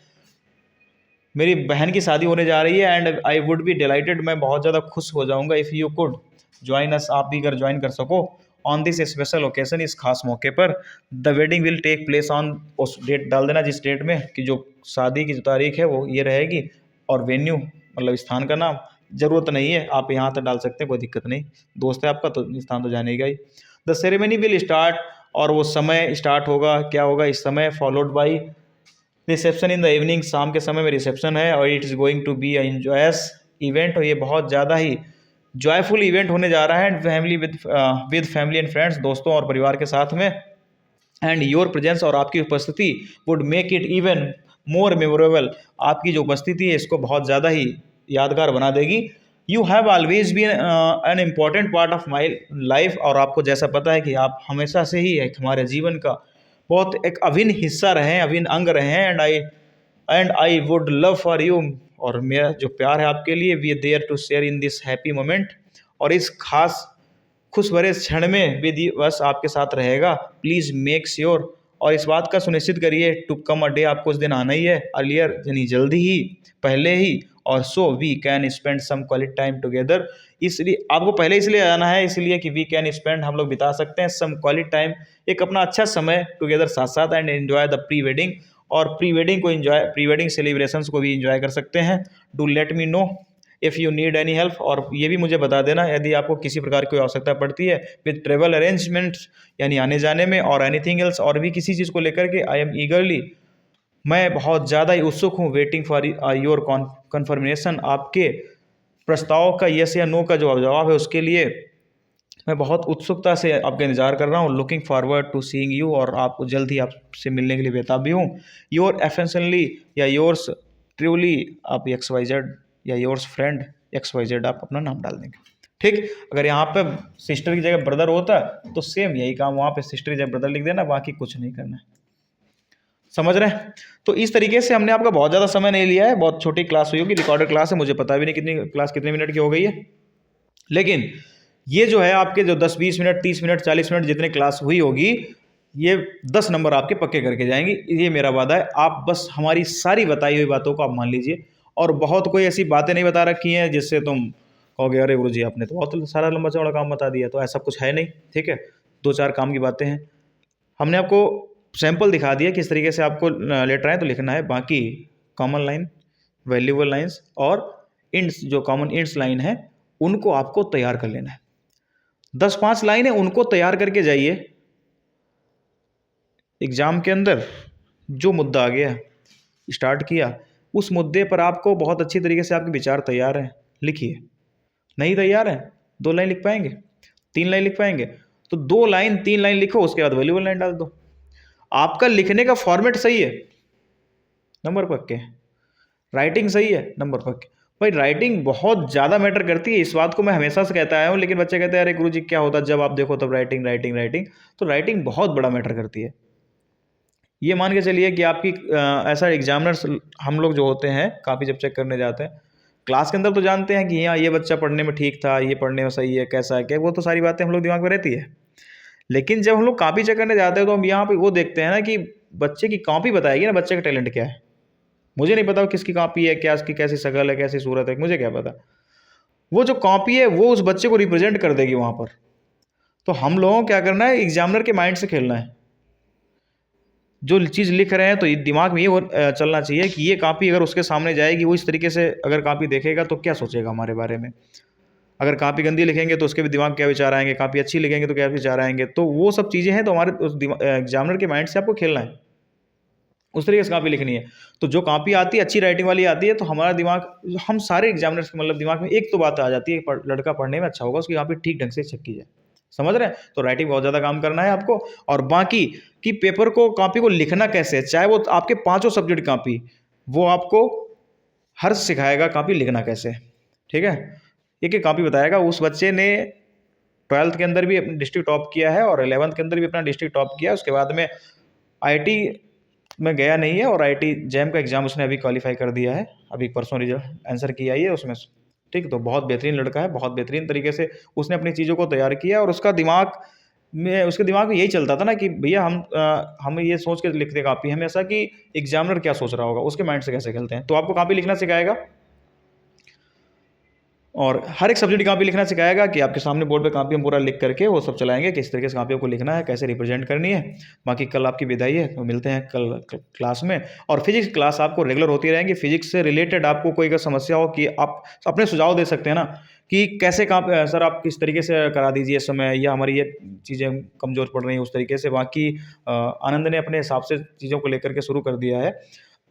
मेरी बहन की शादी होने जा रही है and I would be dilated, मैं बहुत ज़्यादा खुश हो जाऊँगा if you could join us, आप भी अगर ज्वाइन कर सको ऑन दिस स्पेशल ओकेजन, इस खास मौके पर। The wedding will take place on, उस डेट डाल देना जिस डेट में कि जो शादी की जो तारीख है वो ये रहेगी, और वेन्यू मतलब स्थान का नाम ज़रूरत नहीं है, आप यहाँ तक डाल सकते हैं, कोई दिक्कत नहीं, दोस्त है आपका तो स्थान तो जानेगा ही। द सेरेमनी विल स्टार्ट, और वो समय स्टार्ट होगा, क्या होगा इस समय, followed by reception in the evening, शाम के समय में रिसेप्शन है, और it is going to be enjoyous event, और ये बहुत ज़्यादा ही जॉयफुल इवेंट होने जा रहा है, family with family and friends, दोस्तों और परिवार के साथ में। एंड योर प्रेजेंस, और आपकी उपस्थिति would make it even more memorable, आपकी जो उपस्थिति है इसको बहुत ज़्यादा ही यादगार बना देगी। You have always been an important part of my life, और आपको जैसा पता है कि आप हमेशा से ही एक हमारे जीवन का बहुत एक अभिन्न हिस्सा रहे हैं, अभिन्न अंग रहे हैं। And I would love for you, और मेरा जो प्यार है आपके लिए, we there to share in this happy moment, और इस खास खुश भरे क्षण में विद बस आपके साथ रहेगा। प्लीज़ मेक श्योर, और इस बात का सुनिश्चित करिए, टू कम अ डे, आपको उस दिन आना ही है, अर्लियर यानी जल्दी ही, पहले ही, और so we can spend some quality time together, इसलिए आपको पहले इसलिए आना है इसलिए कि वी कैन स्पेंड, हम लोग बिता सकते हैं, सम क्वालिटी टाइम, एक अपना अच्छा समय टुगेदर साथ साथ, and enjoy the pre wedding, और प्री वेडिंग को एंजॉय, प्री वेडिंग सेलिब्रेशंस को भी एंजॉय कर सकते हैं। Do let me know if you need any help, और ये भी मुझे बता देना यदि आपको किसी प्रकार की आवश्यकता पड़ती है विद ट्रेवल अरेंजमेंट्स, यानी आने जाने में, और एनीथिंग एल्स, और भी किसी चीज़ को लेकर के। आई एम ईगरली, मैं बहुत ज़्यादा ही उत्सुक हूँ, वेटिंग फॉर योर कन्फर्मेशन, आपके प्रस्ताव का यस या नो का जो जवाब है उसके लिए मैं बहुत उत्सुकता से आपका इंतजार कर रहा हूँ। Looking forward to seeing you, और आपको जल्द ही आपसे मिलने के लिए बेताब भी हूँ। योर एफेंशनली या योर्स ट्रूली, आप XYZ या योर्स फ्रेंड XYZ आप अपना नाम डाल देंगे, ठीक। अगर यहाँ पे सिस्टर की जगह ब्रदर होता तो सेम यही काम, वहाँ पे सिस्टर की जगह ब्रदर लिख देना, बाकी कुछ नहीं करना है, समझ रहे हैं। तो इस तरीके से हमने आपका बहुत ज़्यादा समय नहीं लिया है, बहुत छोटी क्लास हुई होगी, रिकॉर्डेड क्लास है, मुझे पता भी नहीं कितनी क्लास कितने मिनट की हो गई है, लेकिन ये जो है आपके जो 10-20 मिनट 30 मिनट 40 मिनट जितने क्लास हुई होगी, ये 10 नंबर आपके पक्के करके जाएंगी, ये मेरा वादा है। आप बस हमारी सारी बताई हुई बातों को आप मान लीजिए, और बहुत कोई ऐसी बातें नहीं बता रखी हैं जिससे तुम कहोगे अरे गुरु जी आपने तो बहुत सारा लंबा चौड़ा काम बता दिया, तो ऐसा कुछ है नहीं, ठीक है। 2-4 काम की बातें हैं, हमने आपको सैंपल दिखा दिया किस तरीके से आपको लेटर आए तो लिखना है, बाकी कॉमन लाइन, वैल्यूबल लाइन्स और इंड्स, जो कॉमन इंड्स लाइन है उनको आपको तैयार कर लेना है। 10-5 लाइन है उनको तैयार करके जाइए, एग्जाम के अंदर जो मुद्दा आ गया स्टार्ट किया उस मुद्दे पर आपको बहुत अच्छी तरीके से आपके विचार तैयार हैं, लिखिए। नहीं तैयार है 2 लाइन लिख पाएंगे, 3 लाइन लिख पाएंगे, तो 2 लाइन 3 लाइन लिखो, उसके बाद वैल्यूबल लाइन डाल दो। आपका लिखने का फॉर्मेट सही है, नंबर पक्के, राइटिंग सही है, नंबर पक्के। भाई राइटिंग बहुत ज़्यादा मैटर करती है, इस बात को मैं हमेशा से कहता आया हूँ, लेकिन बच्चे कहते हैं अरे गुरुजी क्या होता है, जब आप देखो तब राइटिंग राइटिंग राइटिंग, तो राइटिंग बहुत बड़ा मैटर करती है। ये मान के चलिए कि आपकी ऐसा एग्जामिनर्स हम लोग जो होते हैं कापी जब चेक करने जाते हैं क्लास के अंदर, तो जानते हैं कि हाँ ये बच्चा पढ़ने में ठीक था, ये पढ़ने में सही है, कैसा है क्या, वो तो सारी बातें हम लोग दिमाग में रहती है। लेकिन जब हम लोग कॉपी चेक करने जाते हैं तो हम यहाँ पे वो देखते हैं ना कि बच्चे की कॉपी बताएगी ना बच्चे का टैलेंट क्या है। मुझे नहीं पता किसकी कॉपी है, क्या उसकी कैसी शक्ल है, कैसी सूरत है, मुझे क्या पता, वो जो कॉपी है वो उस बच्चे को रिप्रेजेंट कर देगी वहाँ पर। तो हम लोगों को क्या करना है, एग्जामिनर के माइंड से खेलना है। जो चीज़ लिख रहे हैं तो दिमाग में ये चलना चाहिए कि ये कॉपी अगर उसके सामने जाएगी, वो इस तरीके से अगर कॉपी देखेगा तो क्या सोचेगा हमारे बारे में। अगर कॉपी गंदी लिखेंगे तो उसके भी दिमाग क्या विचार आएंगे, कॉपी अच्छी लिखेंगे तो क्या विचार आएंगे, तो वो सब चीज़ें हैं, तो हमारे उस एग्जामिनर के माइंड से आपको खेलना है। उस तरीके से कापी लिखनी है। तो जो कापी आती है अच्छी राइटिंग वाली आती है तो हमारा दिमाग, हम सारे एग्जामिनर्स के मतलब दिमाग में एक तो बात आ जाती है, लड़का पढ़ने में अच्छा होगा, उसकी कापी ठीक ढंग से छपी जाए। समझ रहे हैं? तो राइटिंग बहुत ज़्यादा काम करना है आपको। और बाकी कि पेपर को, कापी को लिखना कैसे है, चाहे वो आपके पाँचों सब्जेक्ट कापी, वो आपको हर्ष सिखाएगा कापी लिखना कैसे है। ठीक है, एक एक कापी बताएगा। उस बच्चे ने 12th के अंदर भी डिस्ट्रिक्ट टॉप किया है और 11th के अंदर भी अपना डिस्ट्रिक्ट टॉप किया है। उसके बाद में आईटी में गया नहीं है और आईटी जैम का एग्ज़ाम उसने अभी क्वालिफाई कर दिया है, अभी परसों रिजल्ट आंसर किया ही है उसमें। ठीक, तो बहुत बेहतरीन लड़का है, बहुत बेहतरीन तरीके से उसने अपनी चीज़ों को तैयार किया। और उसका दिमाग में, उसके दिमाग में यही चलता था ना कि भैया हम ये सोच के लिखते कापी हमेशा कि एग्जामिनर क्या सोच रहा होगा, उसके माइंड से कैसे खेलते हैं। तो आपको कापी लिखना सिखाएगा और हर एक सब्जेक्ट की कापी लिखना सिखाएगा कि आपके सामने बोर्ड पे कापी हम पूरा लिख करके वो सब चलाएंगे, किस तरीके से कापी आपको लिखना है, कैसे रिप्रेजेंट करनी है। बाकी कल आपकी विदाई है, तो मिलते हैं कल क्लास में। और फिजिक्स क्लास आपको रेगुलर होती रहेंगी। फिजिक्स से रिलेटेड आपको कोई अगर समस्या हो कि आप अपने सुझाव दे सकते हैं ना कि कैसे सर आप किस तरीके से करा दीजिए इस समय, या हमारी ये चीज़ें कमज़ोर पड़ रही हैं उस तरीके से। बाकी आनंद ने अपने हिसाब से चीज़ों को लेकर के शुरू कर दिया है।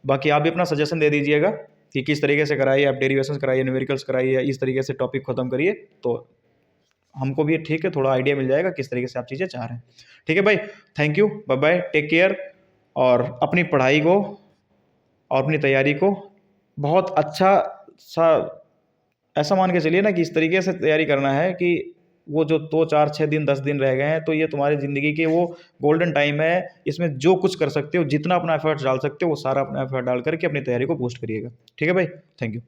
बाकी आप भी अपना सजेशन दे दीजिएगा कि किस तरीके से कराइए, आप डेरिवेशंस कराइए, न्यूमेरिकल्स कराइए, इस तरीके से टॉपिक ख़त्म करिए, तो हमको भी ठीक है थोड़ा आइडिया मिल जाएगा किस तरीके से आप चीज़ें चाह रहे हैं। ठीक है भाई, thank you, bye bye, take care. और अपनी पढ़ाई को और अपनी तैयारी को बहुत अच्छा सा ऐसा मान के चलिए ना कि इस तरीके से तैयारी करना है कि वो जो 2 4 6 दिन 10 दिन रह गए हैं, तो ये तुम्हारी ज़िंदगी के वो गोल्डन टाइम है। इसमें जो कुछ कर सकते हो, जितना अपना एफर्ट्स डाल सकते हो, वो सारा अपना एफर्ट डाल करके अपनी तैयारी को बूस्ट करिएगा। ठीक है भाई, थैंक यू।